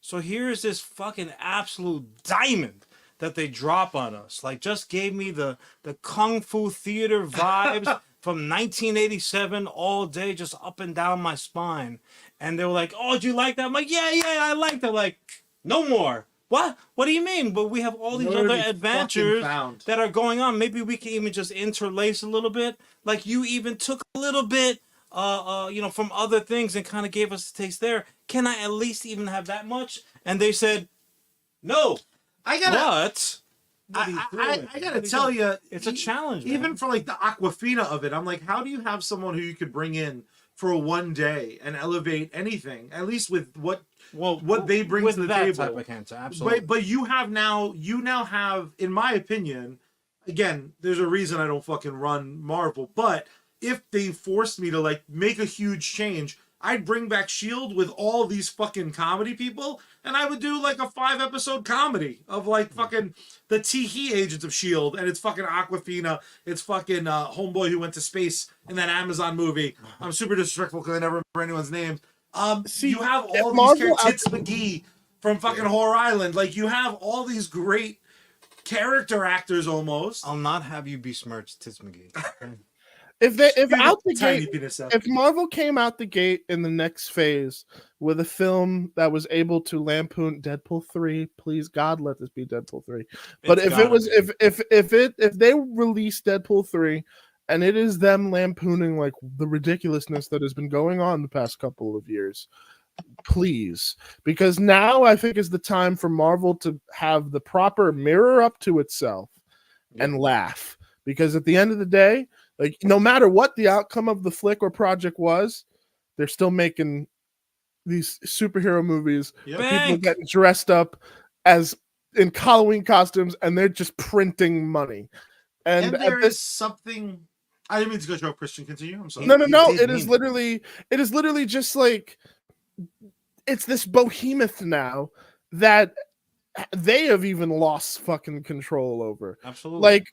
So here's this fucking absolute diamond that they drop on us. Like, just gave me the Kung Fu theater vibes from 1987 all day, just up and down my spine. And they were like, "Oh, do you like that?" I'm like, "Yeah, I like that." Like, no more. What? What do you mean? But we have all these Where other they fucking adventures found? that are going on. Maybe we can even just interlace a little bit. Like, you even took a little bit from other things and kind of gave us a taste there. Can I at least even have that much? And they said, no. I gotta, But I gotta tell you, it's a challenge, man. even for like the Aquafina of it. I'm like, how do you have someone who you could bring in for one day and elevate anything, at least with what they bring with to the that table? type of cancer, absolutely. But you now have, in my opinion, again, there's a reason I don't fucking run Marvel, but if they forced me to like make a huge change, I'd bring back Shield with all these fucking comedy people, and I would do like a 5-episode comedy of like fucking the Teehee agents of Shield, and it's fucking Aquafina, it's fucking homeboy who went to space in that Amazon movie. I'm super disrespectful because I never remember anyone's names. You have all these characters, Tits McGee from fucking Horror Island. Like, you have all these great character actors almost. I'll not have you besmirch Tits McGee. If Marvel came out the gate in the next phase with a film that was able to lampoon Deadpool 3, please God, let this be Deadpool 3. But if they release Deadpool 3 and it is them lampooning like the ridiculousness that has been going on the past couple of years, please, because now I think is the time for Marvel to have the proper mirror up to itself and laugh, because at the end of the day, like, no matter what the outcome of the flick or project was, they're still making these superhero movies. Yep. People getting dressed up as in Halloween costumes, and they're just printing money. And there is something. I didn't mean to go to Christian. Continue. I'm sorry. No. It is literally just like, it's this behemoth now that they have even lost fucking control over. Absolutely. Like,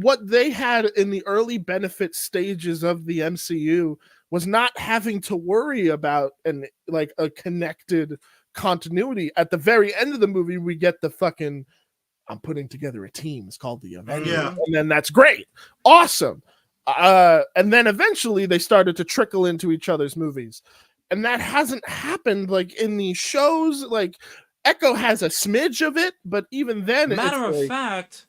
what they had in the early benefit stages of the MCU was not having to worry about a connected continuity. At the very end of the movie, we get the fucking, I'm putting together a team. It's called the Avengers. Yeah. And then that's great. Awesome. And then eventually they started to trickle into each other's movies. And that hasn't happened like in these shows. Like, Echo has a smidge of it, but even then, matter of fact,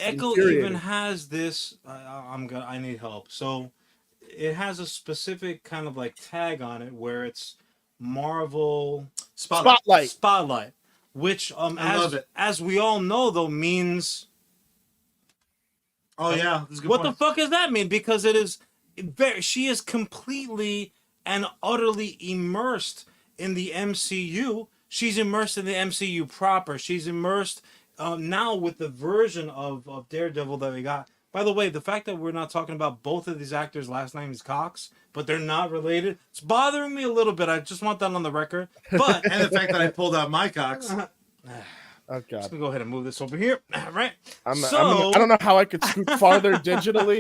Echo even infuriating. has this. I need help. So it has a specific kind of like tag on it where it's Marvel Spotlight, which love it. as we all know though means. Oh yeah, this is a good What point. the fuck does that mean? Because it is she is completely and utterly immersed in the MCU. She's immersed in the MCU proper. She's immersed now with the version of Daredevil that we got. By the way, the fact that we're not talking about both of these actors' last name is Cox, but they're not related, it's bothering me a little bit. I just want that on the record. But And the fact that I pulled out my Cox. Oh I'm god, just gonna go ahead and move this over here. Right. I don't know how I could scoot farther digitally.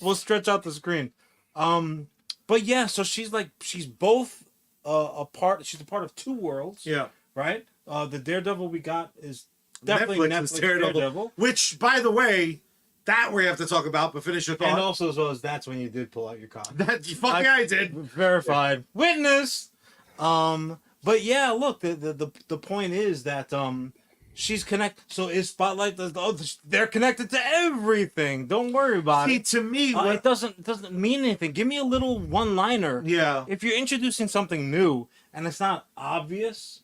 We'll stretch out the screen. But yeah, so she's both she's a part of two worlds. Yeah. Right? The Daredevil we got is definitely Netflix Daredevil. Which, by the way, that we have to talk about, but finish your thought. And also as well as that's when you did pull out your cock. I did. Verified. Witness. But yeah, look, the point is that she's connected. So is Spotlight? They're connected to everything. Don't worry about it. To me, It doesn't mean anything. Give me a little one-liner. Yeah. If you're introducing something new and it's not obvious,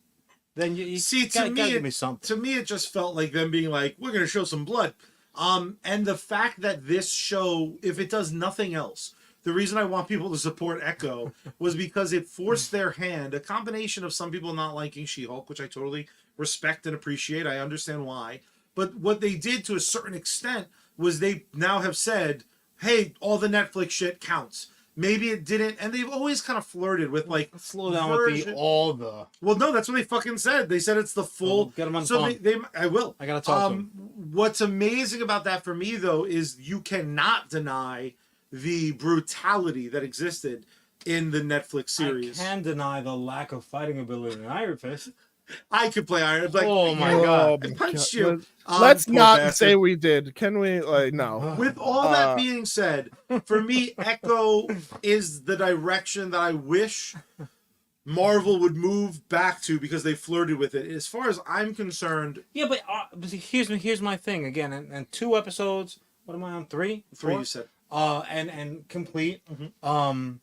then you gotta give me something. To me, it just felt like them being like, we're going to show some blood. And the fact that this show, if it does nothing else, the reason I want people to support Echo was because it forced their hand, a combination of some people not liking She-Hulk, which I totally respect and appreciate. I understand why. But what they did to a certain extent was they now have said, hey, all the Netflix shit counts. Maybe it didn't, and they've always kind of flirted with like slow down with the all the. Well, no, that's what they fucking said. They said it's the full. Get them on the so phone. I will. I gotta talk to them. What's amazing about that for me though is you cannot deny the brutality that existed in the Netflix series. I can deny the lack of fighting ability in Iron Fist. I could play Iron. Like, Oh my Oh god! I punched God. you. Let's Poor not bastard. say we did. Can we? Like, no. With all that being said, for me, Echo is the direction that I wish Marvel would move back to because they flirted with it. As far as I'm concerned, Yeah, but here's my thing again. And 2 episodes. What am I on? 3? 3 4? you said. And complete. Mm-hmm.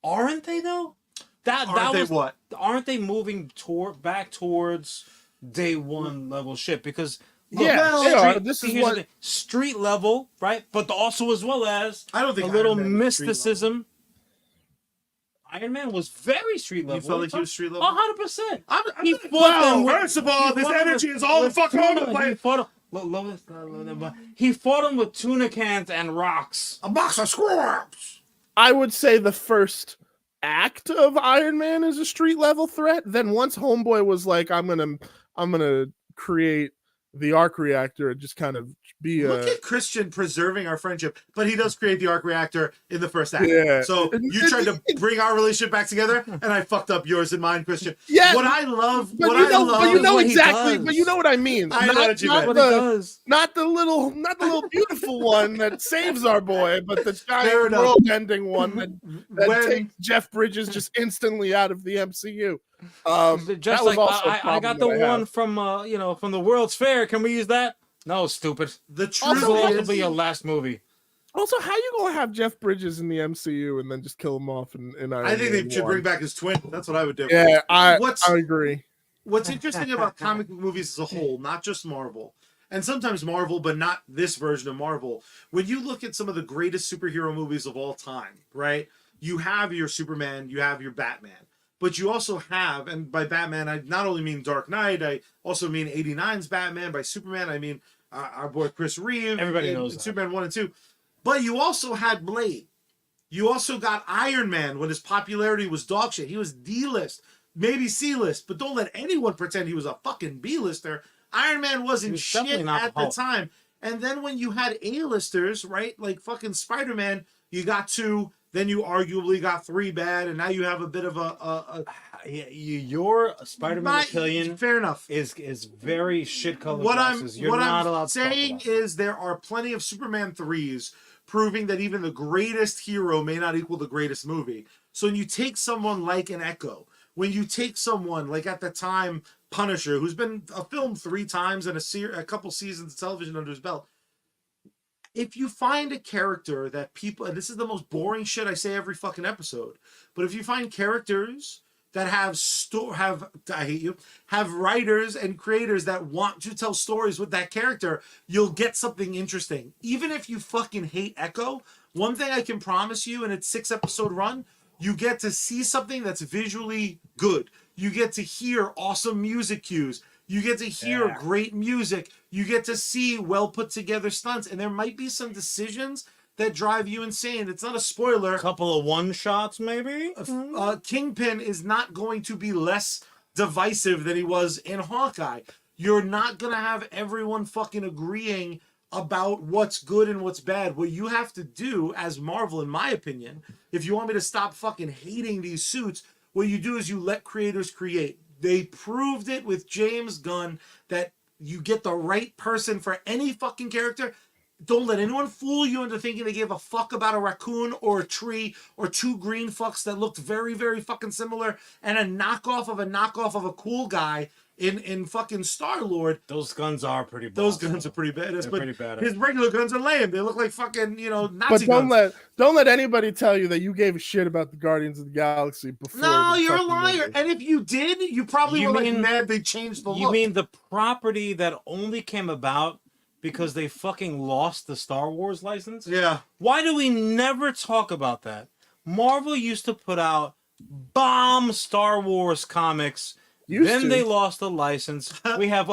Aren't they though? Aren't they what? Aren't they moving back towards day 1 level shit? Because Yeah, well, they are. street- This see, is here's the what. thing. Street level, right? But also as well as I don't think a little Iron Man is street mysticism. Iron Man was very street level. You felt like he was street level? 100%. I'm He not- fought well, them with- first of all, he this fought them energy with- is all the with fuck over the tuna. place. He fought he fought him with tuna cans and rocks. A box of scraps. I would say the first act of Iron Man is a street level threat. Then once Homeboy was like, I'm gonna create the arc reactor and just kind of be Look at Christian preserving our friendship, but he does create the arc reactor in the first act. Yeah. So you tried to bring our relationship back together, and I fucked up yours and mine, Christian. Yeah. What I love, But what you I know, love, but you know what he exactly. does. But you know what I mean. I know what you meant. What he does. Not the little beautiful one that saves our boy, but the Fair giant enough. world-ending one that when takes Jeff Bridges just instantly out of the MCU. Just that was like also a I got the problem that I one have. from from the World's Fair. Can we use that? No, stupid. the This truth will also is, be your last movie. Also, how you gonna have Jeff Bridges in the MCU and then just kill him off in Iron I think they Man should 1? bring back his twin. That's what I would do. Yeah, I What's- agree. What's interesting about comic book movies as a whole, not just Marvel, and sometimes Marvel, but not this version of Marvel. When you look at some of the greatest superhero movies of all time, right? You have your Superman, you have your Batman, but you also have, and by Batman, I not only mean Dark Knight, I also mean 89's Batman. By Superman, I mean our boy Chris Reeve. Everybody in knows that. Superman 1 and 2. But you also had Blade. You also got Iron Man when his popularity was dog shit. He was D-list, maybe C-list, but don't let anyone pretend he was a fucking B-lister. Iron Man wasn't He was shit definitely not at the the Hulk. time. And then when you had A-listers, right, like fucking Spider-Man, you got 2, then you arguably got 3 bad, and now you have a bit of a Yeah, your Spider-Man my- opinion fair enough. is very shit colored What glasses. You're what not I'm allowed to talk saying about it. is there are plenty of Superman 3s proving that even the greatest hero may not equal the greatest movie. So when you take someone like an Echo, when you take someone like at the time Punisher, who's been filmed 3 times and a couple seasons of television under his belt, if you find a character that people, and this is the most boring shit I say every fucking episode, but if you find characters that have writers and creators that want to tell stories with that character, you'll get something interesting. Even if you fucking hate Echo, one thing I can promise you in its 6-episode run, you get to see something that's visually good. You get to hear awesome music cues. You get to hear great music. You get to see well put together stunts. And there might be some decisions that drive you insane. It's not a spoiler. A couple of one-shots, maybe? Kingpin is not going to be less divisive than he was in Hawkeye. You're not going to have everyone fucking agreeing about what's good and what's bad. What you have to do as Marvel, in my opinion, if you want me to stop fucking hating these suits, what you do is you let creators create. They proved it with James Gunn that you get the right person for any fucking character. Don't let anyone fool you into thinking they gave a fuck about a raccoon or a tree or 2 green fucks that looked very, very fucking similar and a knockoff of a cool guy in fucking Star-Lord. Those guns are pretty bad. Those guns are pretty badass, They're but pretty badass. his regular guns are lame. They look like fucking, But Nazi don't guns. let anybody tell you that you gave a shit about the Guardians of the Galaxy before. No, the you're a fucking liar. movie. And if you did, you probably You were like mean- mad they changed the You look. mean the property that only came about because they fucking lost the Star Wars license. Yeah. Why do we never talk about that? Marvel used to put out bomb Star Wars comics. Then they lost the license. We have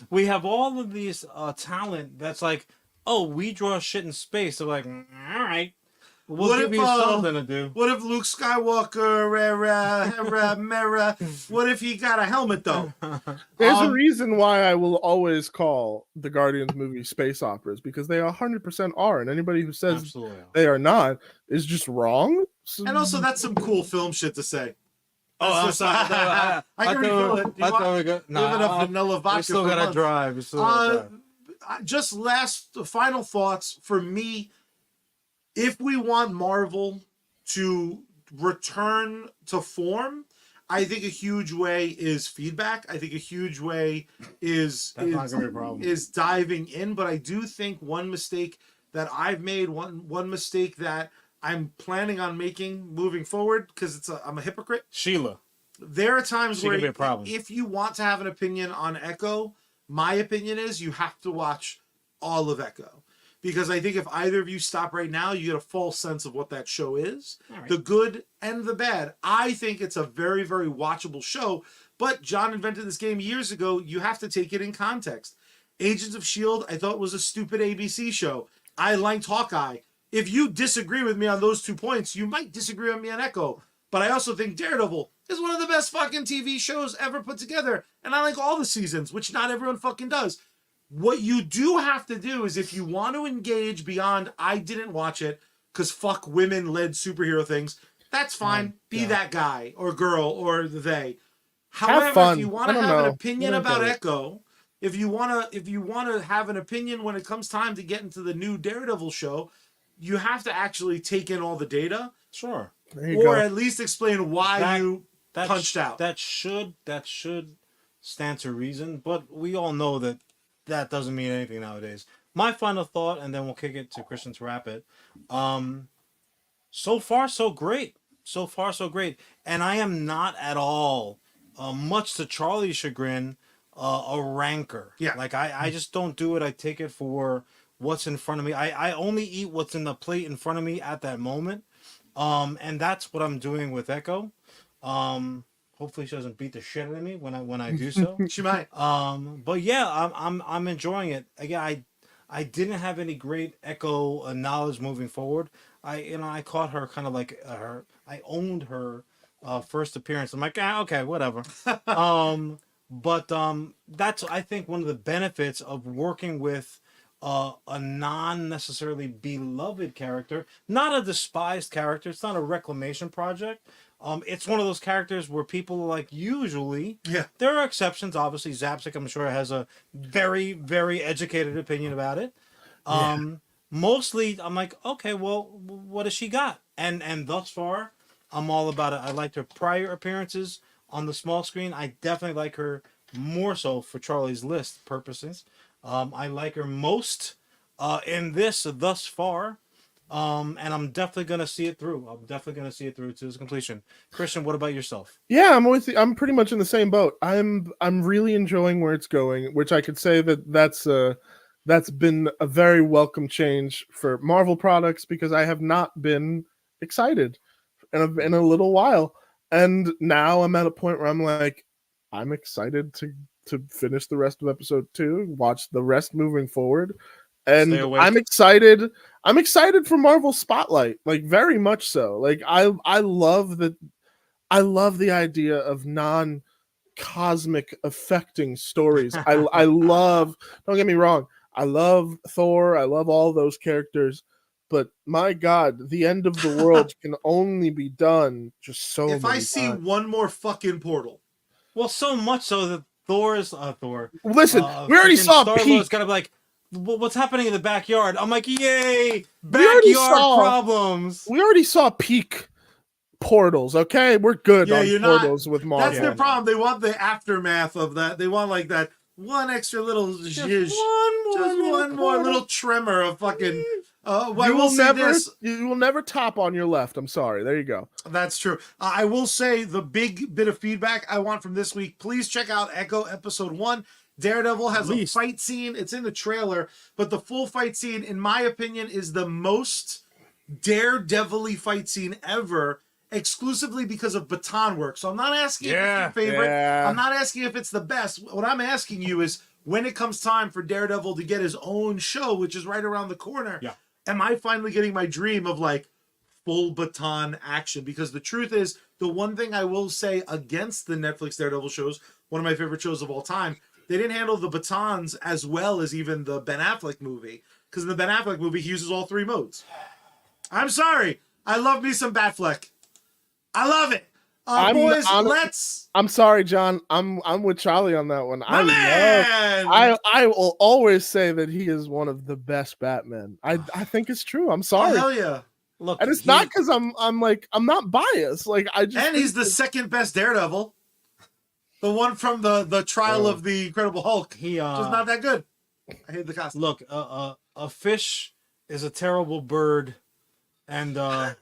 we have all of these talent that's like, oh, we draw shit in space. They're like, all right, we'll give you something to do. What if Luke Skywalker, what if he got a helmet though? There's a reason why I will always call the Guardians movie space operas, because they 100% are, and anybody who says Absolutely. they are not is just wrong. And also, that's some cool film shit to say. Oh, I'm That's sorry. I can refill it. I thought we got. We have enough vanilla vodka. We still for gotta months. drive. We still gotta drive. Just final thoughts for me. If we want Marvel to return to form, I think a huge way is feedback. I think a huge way is not gonna be a problem. is diving in. But I do think one mistake that I've made, one mistake that I'm planning on making moving forward, because I'm a hypocrite. Sheila. There are times She where can be a problem. if you want to have an opinion on Echo, my opinion is you have to watch all of Echo. Because I think if either of you stop right now, you get a false sense of what that show is. Right. The good and the bad. I think it's a very, very watchable show. But John invented this game years ago. You have to take it in context. Agents of S.H.I.E.L.D., I thought was a stupid ABC show. I liked Hawkeye. If you disagree with me on those 2 points, you might disagree with me on Echo. But I also think Daredevil is one of the best fucking TV shows ever put together. And I like all the seasons, which not everyone fucking does. What you do have to do is, if you want to engage beyond, I didn't watch it because fuck women-led superhero things, that's fine. Be that guy or girl or they. However, fun. if you want to have an opinion about Echo, if you want to have an opinion when it comes time to get into the new Daredevil show, you have to actually take in all the data. Sure. There you Or go. at least explain why you punched out. That should stand to reason, but we all know that doesn't mean anything nowadays. My final thought, and then we'll kick it to Christian to wrap it. So far, so great. So far, so great. And I am not at all, much to Charlie's chagrin, a ranker. Yeah. Like, I just don't do it. I take it for what's in front of me. I only eat what's in the plate in front of me at that moment. And that's what I'm doing with Echo. Hopefully she doesn't beat the shit out of me when I do so. She might. But yeah, I'm enjoying it. Again, I didn't have any great Echo knowledge moving forward. I caught her kind of like I owned her first appearance. I'm like, okay, whatever. But that's, I think, one of the benefits of working with a non-necessarily beloved character, not a despised character. It's not a reclamation project. It's one of those characters where people like, usually, there are exceptions. Obviously, Zapsik, I'm sure, has a very, very educated opinion about it. Mostly, I'm like, okay, well, what has she got? And thus far, I'm all about it. I liked her prior appearances on the small screen. I definitely like her more so for Charlie's List purposes. I like her most in this thus far. And I'm definitely gonna see it through. I'm definitely gonna see it through to its completion. Christian, what about yourself? Yeah, I'm with you. I'm pretty much in the same boat. I'm really enjoying where it's going, which I could say that's been a very welcome change for Marvel products, because I have not been excited in a little while, and now I'm at a point where I'm like, I'm excited to finish the rest of episode 2, watch the rest moving forward. And I'm excited for Marvel Spotlight, like very much so. Like I love the idea of non-cosmic affecting stories. I love, don't get me wrong, I love Thor, I love all those characters, but my God, the end of the world can only be done just so if many I see times. one more fucking portal. Well, so much so that Thor. Listen, we already saw Star-Lord's gotta be like, what's happening in the backyard? I'm like, yay, backyard problems. We already saw peak portals, okay? We're good on portals with Marvel. That's their problem. They want the aftermath of that. They want like that one extra little zhizh. One more little tremor of fucking... you will never top on your left. I'm sorry. There you go. That's true. I will say the big bit of feedback I want from this week, please check out Echo episode 1. Daredevil has a least. fight scene. It's in the trailer, but the full fight scene, in my opinion, is the most Daredevil-y fight scene ever, exclusively because of baton work. So I'm not asking if it's your favorite. Yeah. I'm not asking if it's the best. What I'm asking you is, when it comes time for Daredevil to get his own show, which is right around the corner, am I finally getting my dream of like full baton action? Because the truth is, the one thing I will say against the Netflix Daredevil shows, one of my favorite shows of all time, they didn't handle the batons as well as even the Ben Affleck movie. Because in the Ben Affleck movie, he uses all 3 modes. I'm sorry. I love me some Batfleck. I love it. Boys, let's. I'm sorry, John. I'm with Charlie on that one. My man! I will always say that he is one of the best Batmen. I think it's true. I'm Oh, sorry. hell yeah. Look, And it's not because I'm not biased. Like I just And he's the second best Daredevil. The one from the trial of the Incredible Hulk. he Just not that good. I hate the costume. look, a fish is a terrible bird, and I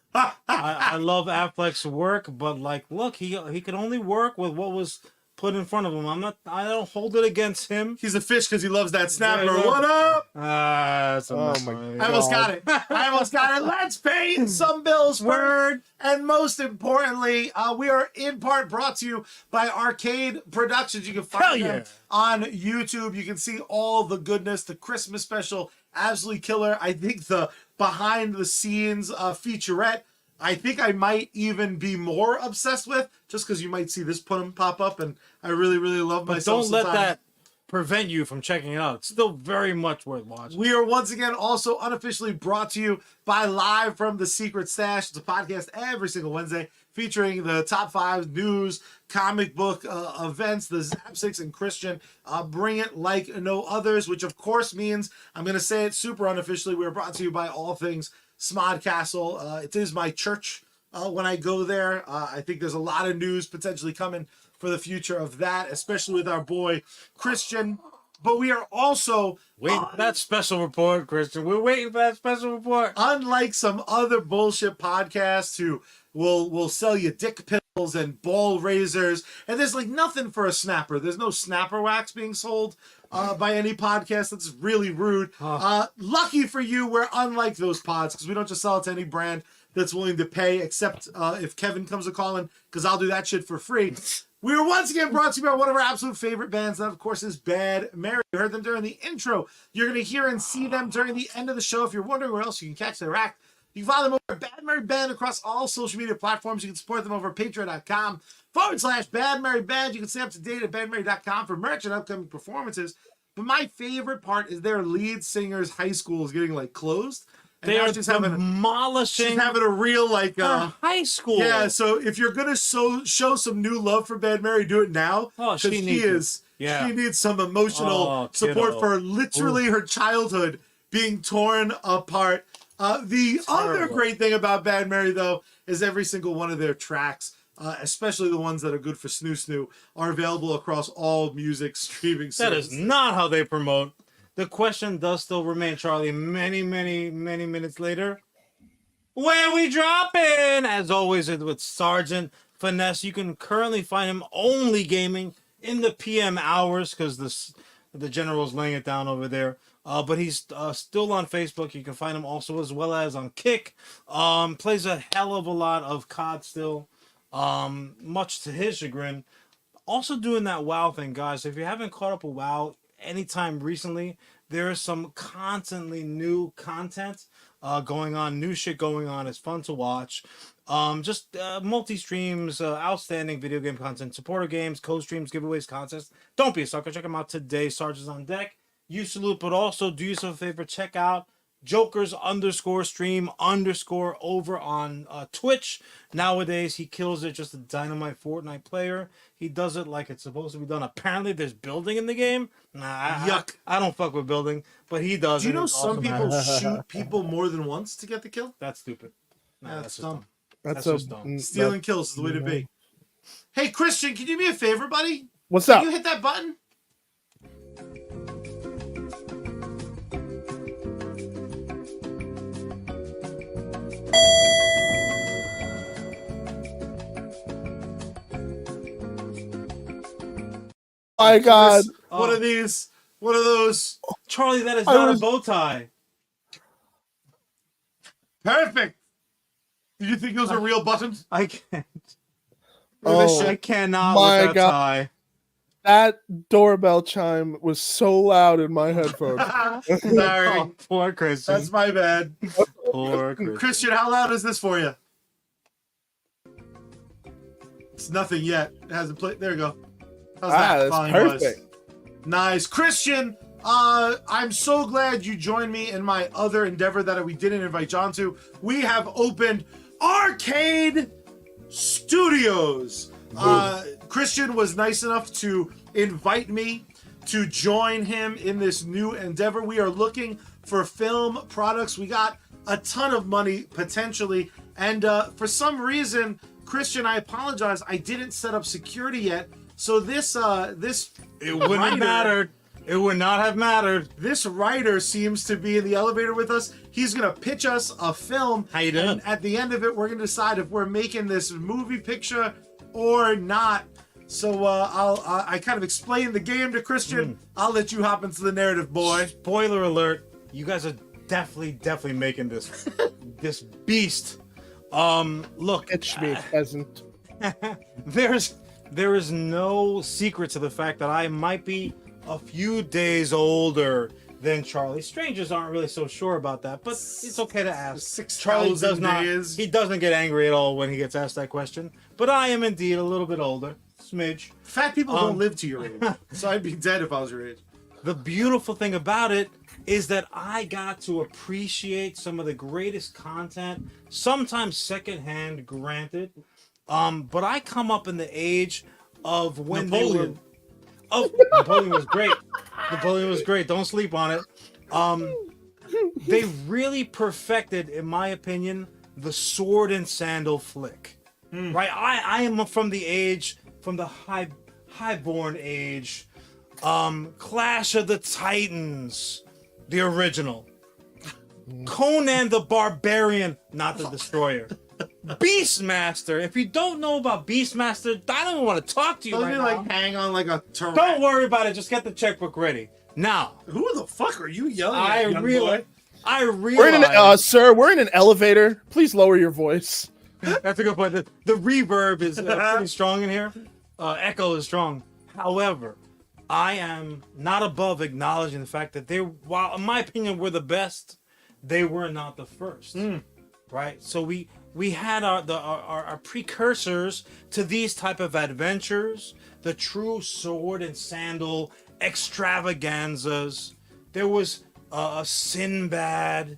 love Affleck's work, but like, look, he could only work with what was put in front of him. I don't hold it against him. He's a fish because he loves that snapper. Yeah, What up? That's Oh my I almost got it. I almost got it. Let's pay some bills. Word. And most importantly, we are in part brought to you by Arcade Productions. You can find them on YouTube. You can see all the goodness. The Christmas special, absolutely killer. I think the behind the scenes featurette, I think I might even be more obsessed with, just because you might see this pop up, and I really, really love But myself. don't let sometimes. that prevent you from checking it out. It's still very much worth watching. We are once again also unofficially brought to you by Live from the Secret Stash. It's a podcast every single Wednesday featuring the top 5 news, comic book events, the Zapsix and Christian. Bring it like no others, which of course means, I'm going to say it super unofficially, we're brought to you by all things Smodcastle. It is my church when I go there. I think there's a lot of news potentially coming for the future of that, especially with our boy Christian. But we are also waiting for that special report, Christian. We're waiting for that special report. Unlike some other bullshit podcasts who will sell you dick pills and ball razors, and there's like nothing for a snapper. There's no snapper wax being sold by any podcast. That's really rude. Lucky for you, we're unlike those pods because we don't just sell it to any brand that's willing to pay, except if Kevin comes a calling, because I'll do that shit for free. We were once again brought to you by one of our absolute favorite bands. That, of course, is Bad Mary. You heard them during the intro. You're going to hear and see them during the end of the show. If you're wondering where else you can catch their act, you can follow them over at Bad Mary Band across all social media platforms. You can support them over at patreon.com/Bad Mary Band. You can stay up to date at badmary.com for merch and upcoming performances. But my favorite part is their lead singer's high school is getting like closed. And They now are she's demolishing having a real like high school. yeah, so if you're gonna show some new love for Bad Mary, do it now. Oh, she Because needs she needs some emotional support kiddo. for literally her childhood being torn apart. The other great thing about Bad Mary, though, is every single one of their tracks, especially the ones that are good for Snoo Snoo, are available across all music streaming services. That is not how they promote. The question does still remain, Charlie, many minutes later. Where we dropping? As always, with Sergeant Finesse. You can currently find him only gaming in the PM hours because the general's laying it down over there. But he's still on Facebook. You can find him also as well as on Kick. Plays a hell of a lot of COD still, much to his chagrin. Also doing that WoW thing, guys. If you haven't caught up with WoW anytime recently, there is some constantly new content going on, new shit going on. It's fun to watch. Just multi-streams, outstanding video game content, supporter games, co-streams, giveaways, contests. Don't be a sucker. Check them out today. Sergeant's on deck. You salute, but also do yourself a favor. Check out Jokers_stream_ over on Twitch. Nowadays, he kills it. Just a dynamite Fortnite player. He does it like it's supposed to be done. Apparently, there's building in the game. Yuck. I don't fuck with building, but he does. Do you and know it's some awesome. people shoot people more than once to get the kill? That's stupid. No, Yeah, that's that's dumb. That's a just dumb. Stealing kills is the way to be. Hey, Christian, can you do me a favor, buddy? What's Can up? you hit that button? my God. One of these, one of those. Charlie, that is I not was- a bow tie. Perfect. Did you think those were real buttons? I can't. Oh, I cannot my with that God. tie. that doorbell chime was so loud in my headphones. Sorry. Oh, poor Christian. That's my bad. Poor Christian. Christian, how loud is this for you? It's nothing yet. It hasn't played. There you go. How's that? That's Volume-wise? perfect. Nice. Christian, I'm so glad you joined me in my other endeavor that we didn't invite John to. We have opened Arcade Studios. Christian was nice enough to invite me to join him in this new endeavor. We are looking for film products. We got a ton of money potentially, and for some reason, Christian, I apologize, I didn't set up security yet. So this It wouldn't have writer- mattered. It would not have mattered. This writer seems to be in the elevator with us. He's gonna pitch us a film. How you doing? And at the end of it, we're gonna decide if we're making this movie picture or not. So I kind of explained the game to Christian. I'll let you hop into the narrative, boy. Spoiler alert, you guys are definitely making this this beast. Look, Pitch me, peasant. there is no secret to the fact that I might be a few days older than Charlie. Strangers aren't really so sure about that, but it's okay to ask. 6,000 does not. days. He doesn't get angry at all when he gets asked that question. But I am indeed a little bit older, smidge. Fat people don't live to your age, so I'd be dead if I was your age. The beautiful thing about it is that I got to appreciate some of the greatest content, sometimes secondhand, granted. But I come up in the age of when Napoleon. Napoleon was great. Napoleon was great. Don't sleep on it. They really perfected, in my opinion, the sword and sandal flick. Right? I am from the highborn age. Clash of the Titans, the original. Conan the Barbarian, not the Destroyer. Beastmaster. If you don't know about Beastmaster, I don't want to talk to you Don't right you now. like hang on like a turret? Don't worry about it. Just get the checkbook ready. Now, Who the fuck are you yelling I at, young realize. boy? I We're in realize. sir, we're in an elevator. Please lower your voice. That's a good point. The reverb is pretty strong in here. Echo is strong. However, I am not above acknowledging the fact that while in my opinion were the best, they were not the first. Right? So we had our precursors to these type of adventures, the true sword and sandal extravaganzas. There was Sinbad.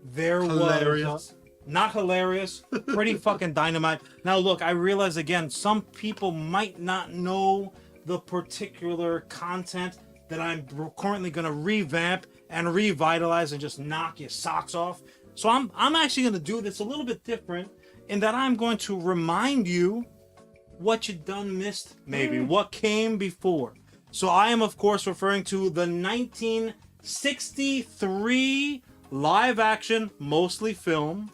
There Hilarious. was not hilarious, pretty fucking dynamite. Now look, I realize again, some people might not know the particular content that I'm currently going to revamp and revitalize and just knock your socks off. So I'm actually going to do this a little bit different in that I'm going to remind you what you done missed, maybe what came before. So I am of course referring to the 1963 live action, mostly film,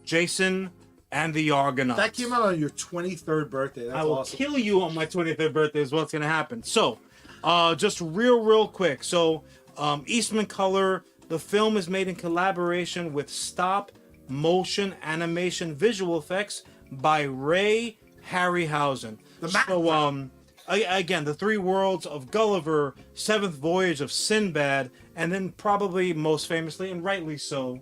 Jason and the Argonauts. That came out on your 23rd birthday. That's I will awesome. kill you on my 23rd birthday is what's going to happen. So, just real quick. So, Eastman Color, the film is made in collaboration with stop motion animation visual effects by Ray Harryhausen. So, again, the three worlds of Gulliver, Seventh Voyage of Sinbad, and then probably most famously, and rightly so,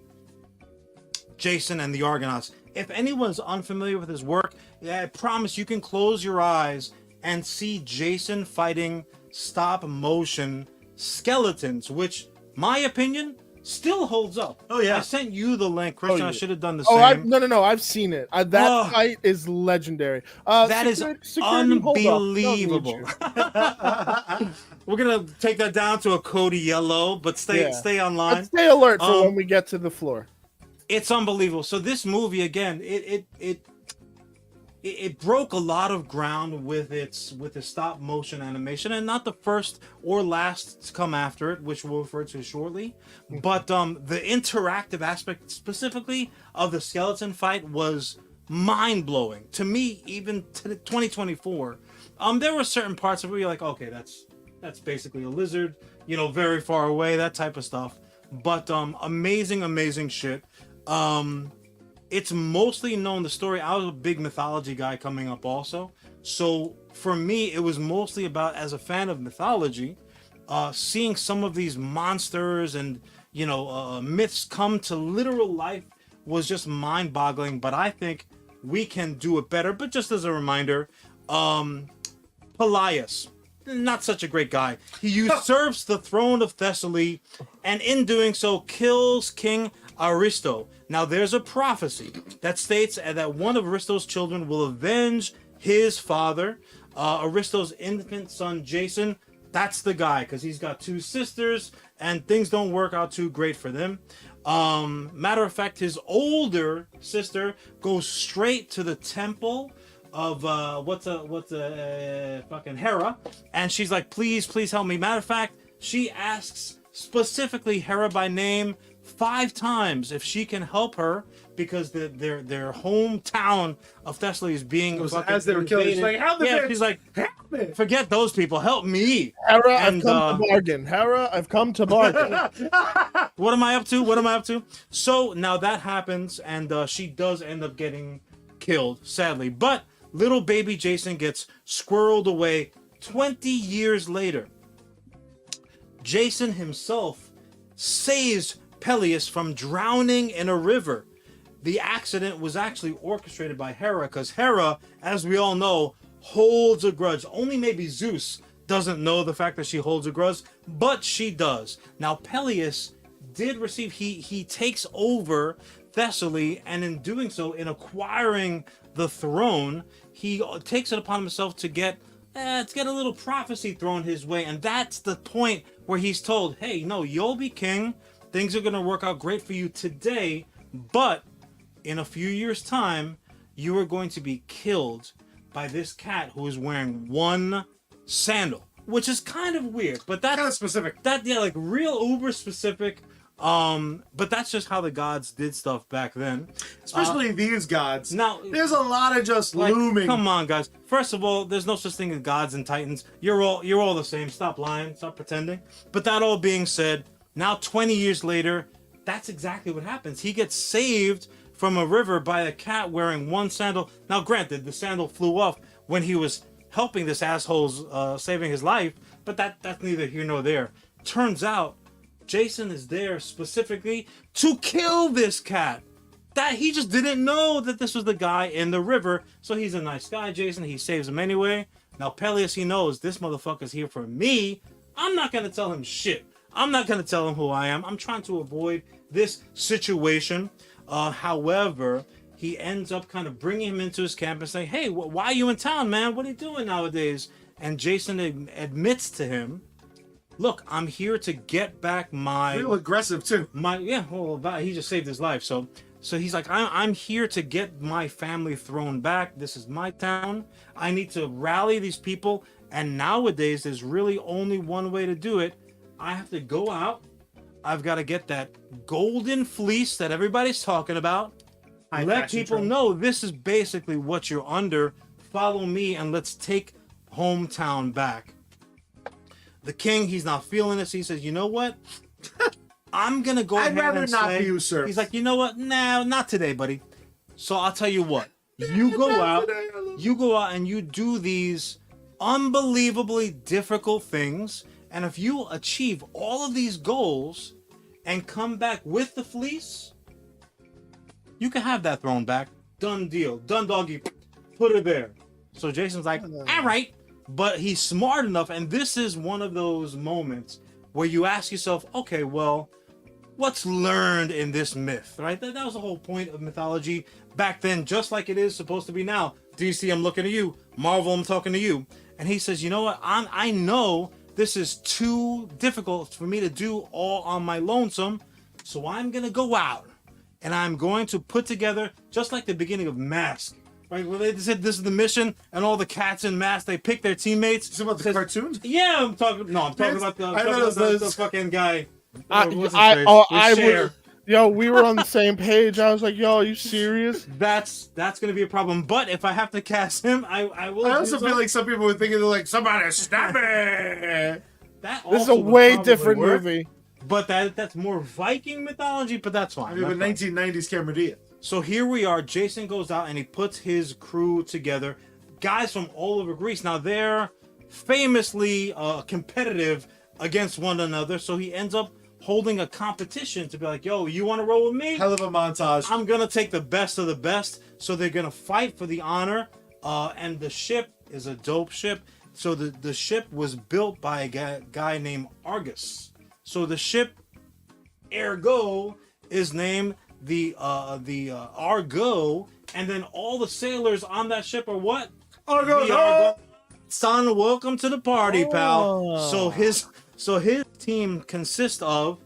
Jason and the Argonauts. If anyone's unfamiliar with his work, I promise you can close your eyes and see Jason fighting stop motion skeletons, which, my opinion, still holds up. Oh, yeah. I sent you the link, Christian. I should have done the Oh, same. no, I've seen it. That Oh. fight is legendary. That is security, hold up. Don't need unbelievable. you. We're gonna take that down to a Cody yellow, but stay online. But stay alert for Um, when we get to the floor. It's unbelievable. So this movie again, it broke a lot of ground with its stop motion animation, and not the first or last to come after it, which we'll refer to shortly. But the interactive aspect specifically of the skeleton fight was mind-blowing to me, even to 2024. There were certain parts of it where you're like, okay, that's basically a lizard, you know, very far away, that type of stuff. But amazing shit. It's mostly known, the story. I was a big mythology guy coming up also, so for me it was mostly about, as a fan of mythology, seeing some of these monsters and, you know, myths come to literal life was just mind-boggling. But I think we can do it better. But just as a reminder, Pelias, not such a great guy. He usurps the throne of Thessaly, and in doing so kills King Aristo. Now there's a prophecy that states that one of Aristo's children will avenge his father. Aristo's infant son Jason, that's the guy, because he's got 2 sisters and things don't work out too great for them. Matter of fact, his older sister goes straight to the temple of fucking Hera, and she's like, please help me. Matter of fact, she asks specifically Hera by name 5 times if she can help her, because their hometown of Thessaly is being as they were killing. She's like, help the bitch. She's like, help me. Forget those people, help me. Hera, I've come to bargain. Hera, I've come to bargain. What am I up to? So now that happens, and she does end up getting killed, sadly. But little baby Jason gets squirreled away 20 years later. Jason himself saves Pelias from drowning in a river. The accident was actually orchestrated by Hera, because Hera, as we all know, holds a grudge. Only maybe Zeus doesn't know the fact that she holds a grudge, but she does. Now Pelias did receive, he takes over Thessaly, and in doing so, in acquiring the throne, he takes it upon himself to get a little prophecy thrown his way, and that's the point where he's told, hey, no, you'll be king, things are going to work out great for you today, but in a few years' time, you are going to be killed by this cat who is wearing 1 sandal, which is kind of weird, but that's kind of specific. Like real uber specific. But that's just how the gods did stuff back then. Especially these gods. Now, there's a lot of just like, looming. Come on, guys. First of all, there's no such thing as gods and titans. You're all the same. Stop lying. Stop pretending. But that all being said, now 20 years later, that's exactly what happens. He gets saved from a river by a cat wearing 1 sandal. Now, granted, the sandal flew off when he was helping this asshole's saving his life, but that's neither here nor there. Turns out, Jason is there specifically to kill this cat. That he just didn't know that this was the guy in the river. So he's a nice guy, Jason. He saves him anyway. Now Pelias, he knows this motherfucker's here for me. I'm not gonna tell him shit. I'm not gonna tell him who I am. I'm trying to avoid this situation. However, he ends up kind of bringing him into his camp and saying, hey, why are you in town, man? What are you doing nowadays? And Jason admits to him, look, I'm here to get back my... Real aggressive, too. He just saved his life. So he's like, I'm here to get my family throne back. This is my town. I need to rally these people. And nowadays, there's really only one way to do it. I have to go out. I've got to get that golden fleece that everybody's talking about. Let people know this is basically what you're under. Follow me and let's take hometown back. The king, he's not feeling this. He says, you know what? I'm going to go ahead and I'd rather not say, be usurped. He's like, you know what? Nah, not today, buddy. So I'll tell you what. You go out and you do these unbelievably difficult things. And if you achieve all of these goals and come back with the fleece, you can have that throne back. Done deal. Done doggy. Put it there. So Jason's like, all right. But he's smart enough. And this is one of those moments where you ask yourself, okay, well, what's learned in this myth, right? That was the whole point of mythology back then, just like it is supposed to be now. DC, I'm looking at you. Marvel, I'm talking to you. And he says, you know what? I know this is too difficult for me to do all on my lonesome. So I'm going to go out and I'm going to put together, just like the beginning of Mask, right? Where they said this is the mission and all the cats in Mask, they pick their teammates. Is it about the cartoon? Yeah, I'm talking about the fucking guy. Yo, we were on the same page. I was like, yo, are you serious? That's gonna be a problem. But if I have to cast him, I will. I also feel like some people were thinking, they're like, somebody stop it. that This is also a would way probably different work, movie. But that's more Viking mythology. But that's fine. I mean, that's but fine. 1990s Cameron Diaz. So here we are. Jason goes out and he puts his crew together. Guys from all over Greece. Now they're famously competitive against one another. So he ends up holding a competition to be like, yo, you want to roll with me? Hell of a montage. I'm going to take the best of the best. So they're going to fight for the honor. And the ship is a dope ship. So the ship was built by a guy named Argus. So the ship, ergo, is named the Argo. And then all the sailors on that ship are what? Argonauts. Son, welcome to the party, pal. Oh. So his team consists of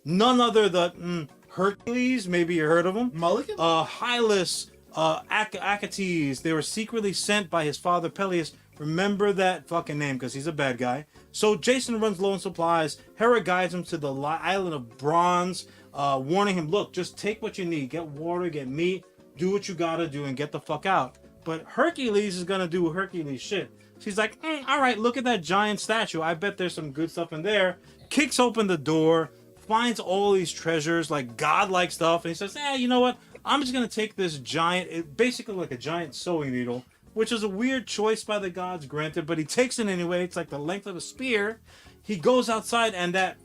none other than Hercules. Maybe you heard of him. Mulligan? Hylas, Achates. They were secretly sent by his father Peleus. Remember that fucking name because he's a bad guy. So Jason runs low on supplies. Hera guides him to the island of Bronze, warning him, look, just take what you need. Get water, get meat, do what you gotta do, and get the fuck out. But Hercules is gonna do Hercules shit. She's like, all right, look at that giant statue. I bet there's some good stuff in there. Kicks open the door, finds all these treasures, like godlike stuff, and he says, you know what? I'm just gonna take this giant, basically like a giant sewing needle, which is a weird choice by the gods, granted, but he takes it anyway. It's like the length of a spear. He goes outside, and that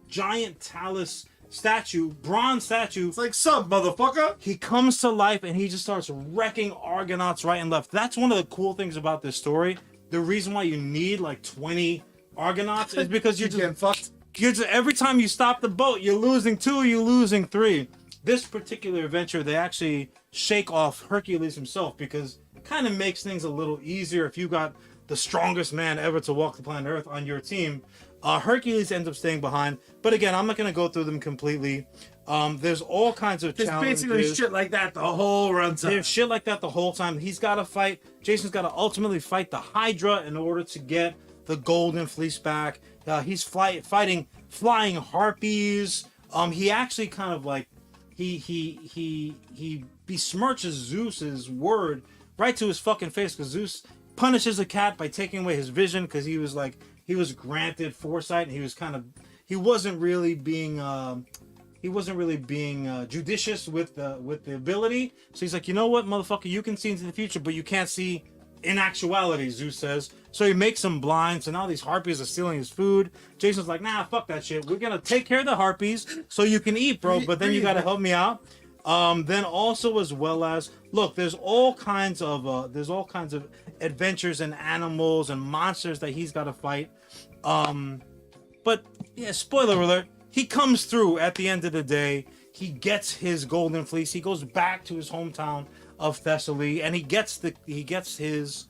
giant talus statue, bronze statue, It's like, sub, motherfucker. he comes to life and he just starts wrecking Argonauts right and left. That's one of the cool things about this story. The reason why you need like 20 Argonauts is because You're getting fucked. every time you stop the boat, you're losing 2, you're losing 3. This particular adventure, they actually shake off Hercules himself because it kind of makes things a little easier if you got the strongest man ever to walk the planet Earth on your team. Hercules ends up staying behind, but again, I'm not going to go through them completely. There's all kinds of There's challenges. basically shit like that the whole runtime. There's shit like that the whole time. He's got to fight. Jason's got to ultimately fight the Hydra in order to get the Golden Fleece back. He's fighting flying harpies. He actually kind of like he besmirches Zeus's word right to his fucking face because Zeus punishes a cat by taking away his vision because he was granted foresight and he wasn't really being judicious with the ability. So he's like, you know what, motherfucker, you can see into the future, but you can't see in actuality, Zeus says. So he makes him blind. So now these harpies are stealing his food. Jason's like, nah, fuck that shit. We're gonna take care of the harpies so you can eat, bro. But then you gotta help me out. Then also as well as look, there's all kinds of adventures and animals and monsters that he's got to fight. But yeah, spoiler alert, he comes through at the end of the day. He gets his golden fleece. He goes back to his hometown of Thessaly, and he gets his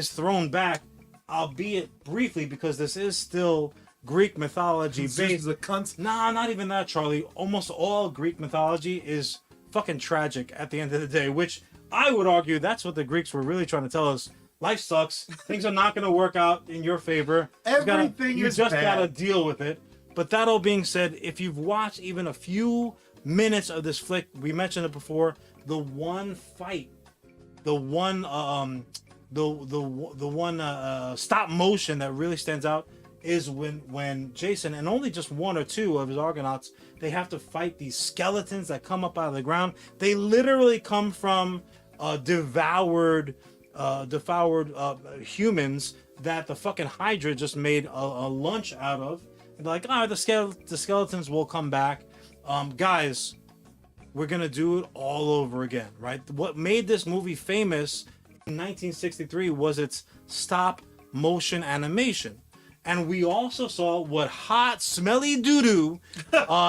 throne back, albeit briefly, because this is still Greek mythology Zeus is based. a cunt. Nah, not even that, Charlie. Almost all Greek mythology is fucking tragic at the end of the day, which I would argue that's what the Greeks were really trying to tell us. Life sucks. Things are not going to work out in your favor. Everything you is just bad. gotta deal with it. But that all being said, if you've watched even a few minutes of this flick, we mentioned it before, the one fight, the one stop motion that really stands out is when Jason and only just 1 or 2 of his Argonauts, they have to fight these skeletons that come up out of the ground. They literally come from devoured humans that the fucking Hydra just made a lunch out of. And they're like, the skeletons will come back. Guys, we're gonna do it all over again, right? What made this movie famous in 1963 was its stop motion animation. And we also saw what hot, smelly doo-doo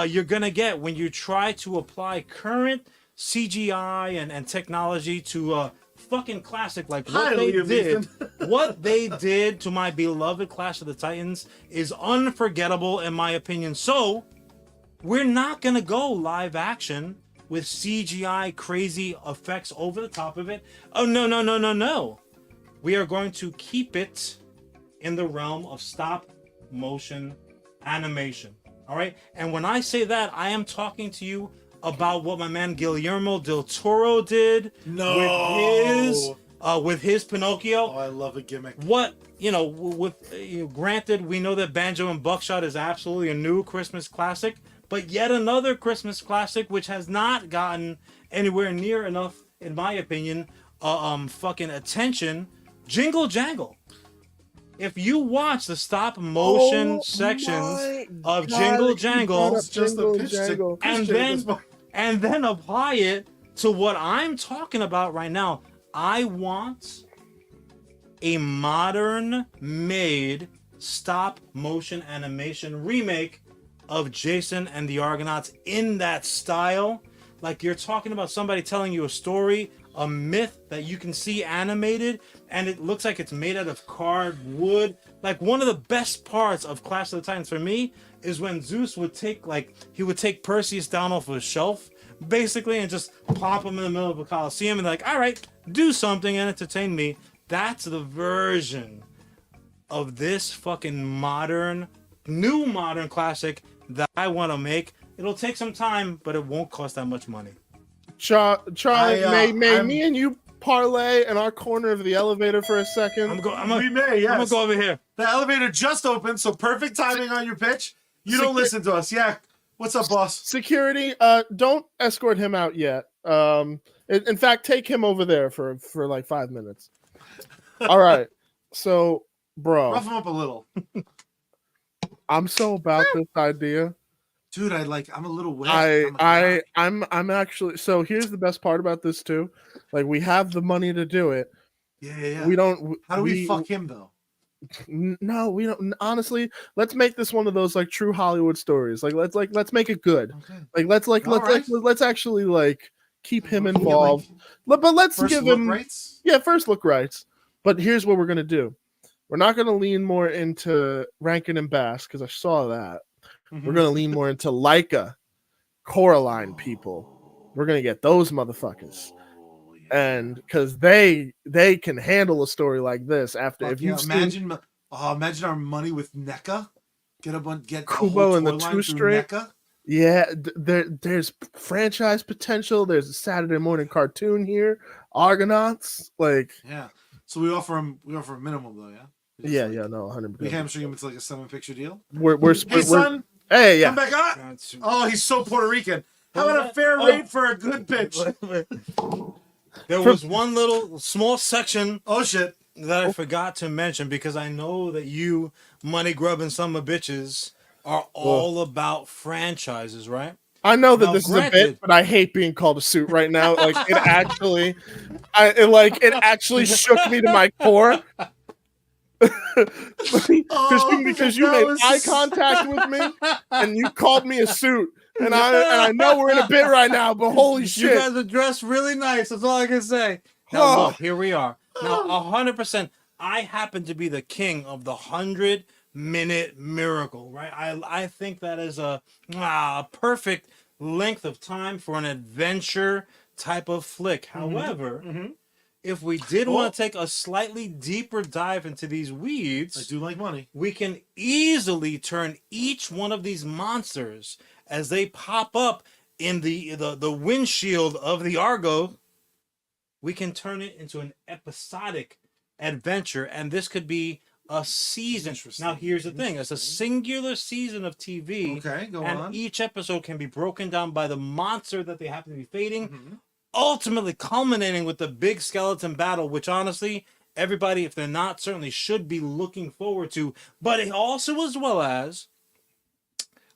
you're gonna get when you try to apply current CGI and technology to a fucking classic like what they did. What they did to my beloved Clash of the Titans is unforgettable in my opinion. So we're not gonna go live action with CGI crazy effects over the top of it. Oh no. We are going to keep it in the realm of stop motion animation. All right, and when I say that, I am talking to you about what my man Guillermo del Toro did with his Pinocchio. Oh, I love a gimmick. What granted, we know that Banjo and Buckshot is absolutely a new Christmas classic, but yet another Christmas classic which has not gotten anywhere near enough, in my opinion, fucking attention. Jingle Jangle. If you watch the stop motion sections of Jingle Jangle, It's just a pitch Jangle. and then apply it to what I'm talking about right now, I want a modern made stop motion animation remake of Jason and the Argonauts in that style. Like you're talking about somebody telling you a story, a myth that you can see animated, and it looks like it's made out of carved wood. Like one of the best parts of Clash of the Titans for me is when Zeus would take Perseus down off of a shelf, basically, and just pop him in the middle of a coliseum and like, all right, do something and entertain me. That's the version of this fucking new modern classic that I want to make. It'll take some time, but it won't cost that much money. Charlie, may me and you parlay in our corner of the elevator for a second? We may, yes. I'm gonna go over here. The elevator just opened, so perfect timing on your pitch. You don't listen to us. Yeah. What's up, boss? Security, don't escort him out yet. In fact, take him over there for like 5 minutes. All right. So, bro, Rough him up a little. I'm so about this idea. Dude, I'm a little wet. I'm actually, so here's the best part about this too. Like we have the money to do it. Yeah. We don't. How do we fuck him though? No, we don't. Honestly, let's make this one of those like true Hollywood stories. Let's make it good. Okay. Let's actually like keep him involved. But let's First give look him rights? Yeah, first look rights. But here's what we're gonna do. We're not gonna lean more into Rankin and Bass because I saw that. Mm-hmm. We're gonna lean more into Leica, Coraline people. We're gonna get those motherfuckers, and because they can handle a story like this. After if you imagine our money with NECA, get Kubo and the toy line Two through String. NECA. Yeah, there's franchise potential. There's a Saturday morning cartoon here, Argonauts. Like So we offer him a minimum though, yeah. No, 100%. We hamstring him into like a 7-picture deal. We're son. Hey, yeah. Come back on. Oh, he's so Puerto Rican. How about a fair rate for a good pitch? There was one little small section. Oh shit. That I forgot to mention because I know that you money grubbing son of bitches are all about franchises, right? I know that Now, this granted, is a bit, but I hate being called a suit right now. Like it actually shook me to my core. because you made eye contact with me and you called me a suit, and I know we're in a bit right now, but holy shit, you guys are dressed really nice. That's all I can say. Now look, here we are. Now 100%. I happen to be the king of the 100-minute miracle, right? I think that is a perfect length of time for an adventure type of flick. However, if we did want to take a slightly deeper dive into these weeds, I do like money. We can easily turn each one of these monsters as they pop up in the windshield of the Argo. We can turn it into an episodic adventure, and this could be a season. Now, here's the thing: it's a singular season of TV. Okay, go and on. Each episode can be broken down by the monster that they happen to be fighting. Ultimately culminating with the big skeleton battle, which honestly, everybody, if they're not, certainly should be looking forward to. But it also, as well as,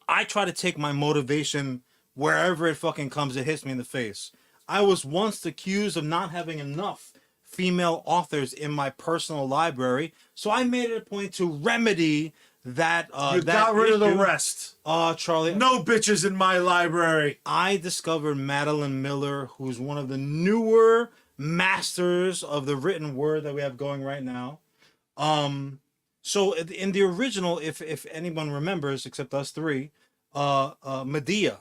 I try to take my motivation wherever it fucking comes, it hits me in the face. I was once accused of not having enough female authors in my personal library, so I made it a point to remedy that. You got rid of the rest. Charlie. No bitches in my library. I discovered Madeline Miller, who's one of the newer masters of the written word that we have going right now. So in the original, if anyone remembers, except us three, Medea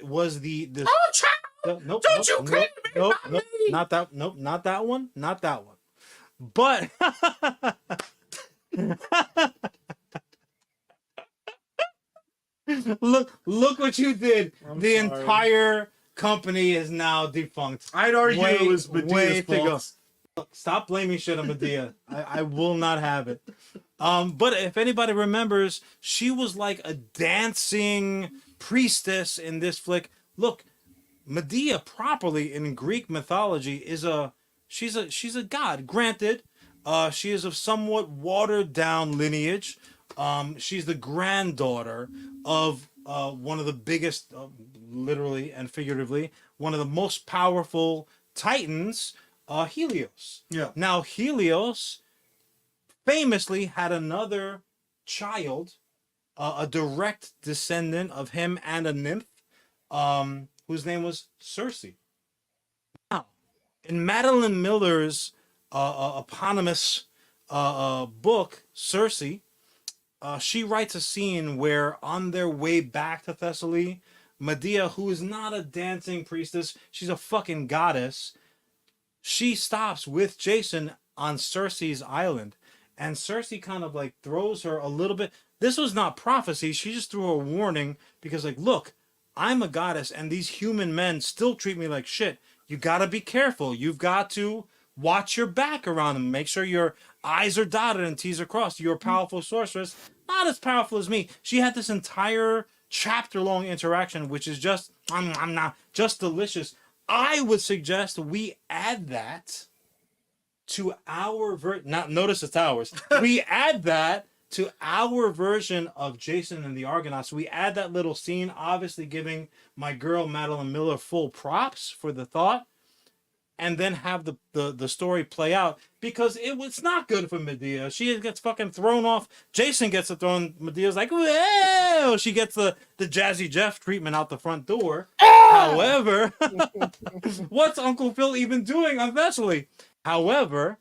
was the Oh, child! nope, Don't you claim nope, me, nope, not that one, but look what you did. I'm The sorry. entire company is now defunct. I'd argue Way- it was Medea's way to go. fault. Stop blaming shit on Medea. I will not have it. But if anybody remembers, she was like a dancing priestess in this flick. Look, Medea properly in Greek mythology is she's a god. Granted, she is of somewhat watered down lineage. She's the granddaughter of one of the biggest, literally and figuratively, one of the most powerful Titans, Helios. Yeah. Now Helios famously had another child, a direct descendant of him and a nymph, whose name was Circe. Now, in Madeline Miller's eponymous book, Circe, she writes a scene where on their way back to Thessaly, Medea, who is not a dancing priestess, she's a fucking goddess, she stops with Jason on Circe's island. And Circe kind of like throws her a little bit. This was not prophecy. She just threw a warning because, like, look, I'm a goddess and these human men still treat me like shit. You got to be careful. You've got to watch your back around them. Make sure your I's are dotted and T's are crossed. You're a powerful sorceress. Not as powerful as me. She had this entire chapter-long interaction, which is just, I'm not, just delicious. I would suggest we add that to our notice it's ours. We add that to our version of Jason and the Argonauts. We add that little scene, obviously giving my girl Madeline Miller full props for the thought, and then have the story play out, because it's not good for Medea. She gets fucking thrown off. Jason gets thrown. Medea's like, whoa! She gets the Jazzy Jeff treatment out the front door. However, what's Uncle Phil even doing on Thessaly? However,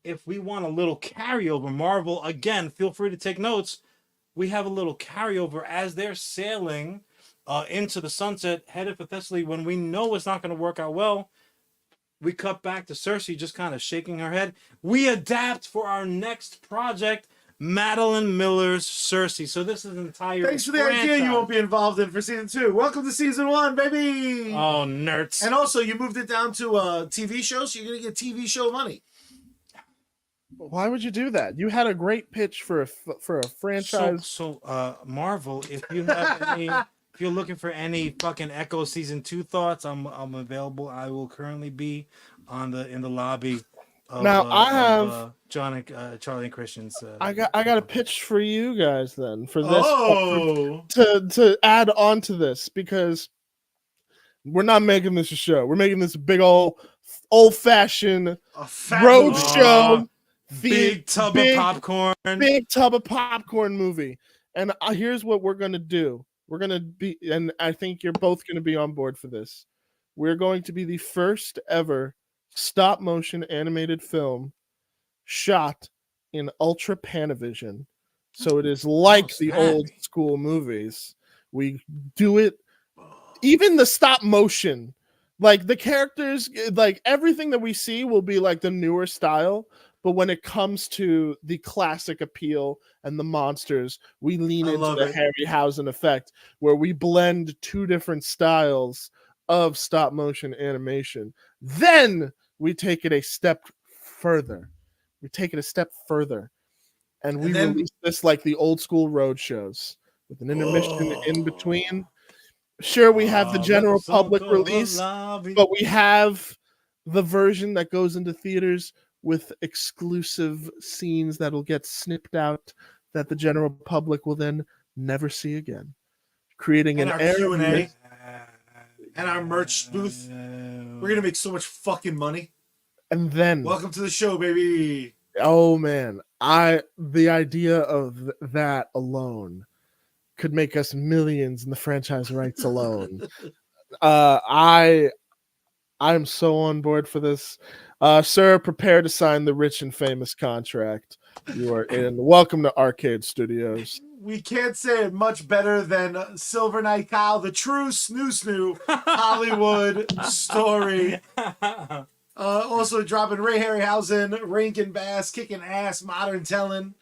if we want a little carryover, Marvel, again, feel free to take notes. We have a little carryover as they're sailing into the sunset, headed for Thessaly, when we know it's not going to work out well. We cut back to Circe just kind of shaking her head. We adapt for our next project, Madeline Miller's Circe. So this is an entire Thanks for the idea you won't be involved in for season 2. Welcome to season 1, baby! Oh, nerds. And also, you moved it down to a TV show, so you're going to get TV show money. Why would you do that? You had a great pitch for a franchise. So Marvel, if you have any, if you're looking for any fucking Echo season 2 thoughts, I'm available. I will currently be in the lobby. Now I have Charlie and Christian's. I got a pitch for you guys then for this Oh! to add on to this, because we're not making this a show. We're making this a big old fashioned road show. Big tub of popcorn. Big tub of popcorn movie. And here's what we're going to do. We're going to be, and I think you're both going to be on board for this. We're going to be the first ever stop motion animated film shot in Ultra Panavision. So it is like the old school movies. We do it, even the stop motion, like the characters, like everything that we see will be like the newer style. But when it comes to the classic appeal and the monsters, we lean into the Harryhausen effect, where we blend two different styles of stop motion animation. Then we take it a step further. And we release this like the old school road shows with an intermission in between. Sure, we have the general public release, but we have the version that goes into theaters with exclusive scenes that'll get snipped out that the general public will then never see again, creating an Q&A and our merch booth. We're gonna make so much fucking money. And then welcome to the show, baby. Oh man, the idea of that alone could make us millions in the franchise rights alone. I'm so on board for this. Sir, prepare to sign the rich and famous contract. You are in. Welcome to Arcade Studios. We can't say it much better than Silver Knight Kyle, the true snoo Hollywood story. Also dropping Ray Harryhausen, Rankin Bass, kicking ass, modern telling.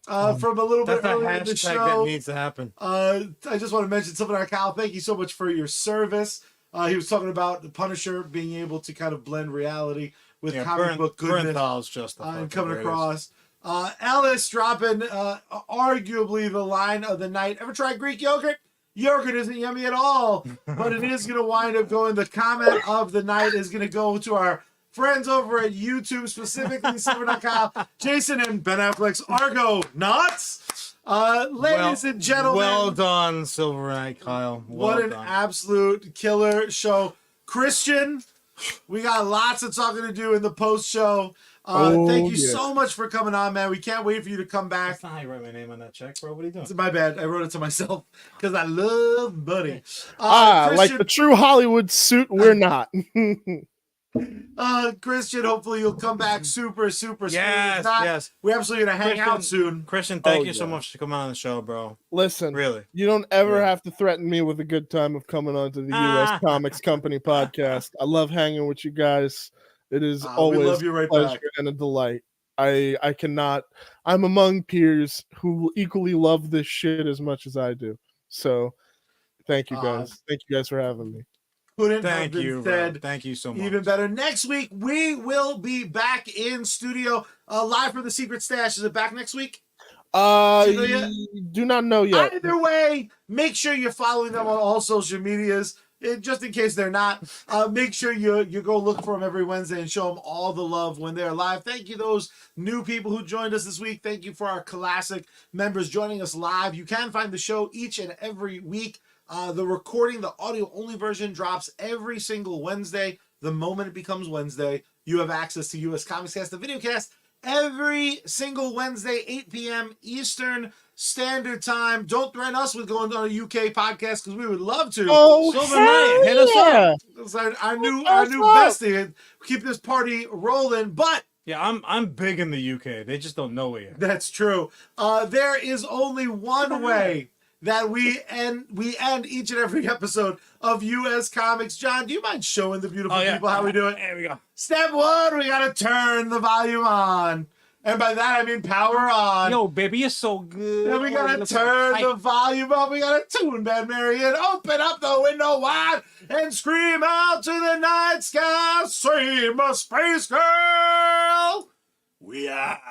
from a little That's bit the earlier in the hashtag show. that needs to happen. I just want to mention something on Kyle. Thank you so much for your service. He was talking about the Punisher being able to kind of blend reality with comic book goodness. Bernthal's just And coming across. Ellis dropping arguably the line of the night. Ever tried Greek yogurt? Yogurt isn't yummy at all, but it is going to wind up going. The comment of the night is going to go to our friends over at YouTube, specifically Silver.Kyle, Jason, and Ben Affleck's Argonauts. Ladies and gentlemen. Well done, Silver Knight Kyle. What an absolute killer show. Christian, we got lots of talking to do in the post show. Thank you so much for coming on, man. We can't wait for you to come back. That's not how you write my name on that check, bro. What are you doing? It's my bad. I wrote it to myself because I love Buddy. Like the true Hollywood suit, we're not. Christian, hopefully you'll come back super soon. Yes, If not, yes. We're absolutely going to hang out soon. Christian, thank you so much for coming on the show, bro. Listen, really, you don't ever have to threaten me with a good time of coming onto the US Comics Company podcast. I love hanging with you guys. It is always a pleasure and a delight. I cannot. I'm among peers who equally love this shit as much as I do. So, thank you guys. Thank you guys for having me. Thank you, said. Thank you so much. Even better. Next week we will be back in studio, live from the Secret Stash. Is it back next week? Do not know yet. Either way, make sure you're following them on all social medias. Just in case they're not, make sure you go look for them every Wednesday and show them all the love when they're live. Thank you, those new people who joined us this week. Thank you for our classic members joining us live. You can find the show each and every week. The recording, the audio-only version, drops every single Wednesday. The moment it becomes Wednesday, you have access to US Comics Cast, the video cast, every single Wednesday, 8 p.m. Eastern Standard Time. Don't threaten us with going on a UK podcast because we would love to. Silver Knight, hit us up. It's our new bestie. Keep this party rolling, but yeah, I'm big in the UK. They just don't know it yet. That's true. There is only one way that we end each and every episode of US Comics. John, do you mind showing the beautiful people how we do it? There we go. Step one, we gotta turn the volume on. And by that I mean power on. Yo, baby, you're so good. Then we gotta turn the volume up. We gotta tune Bad Mary in. Open up the window wide and scream out to the night sky. Scream a space girl. We out.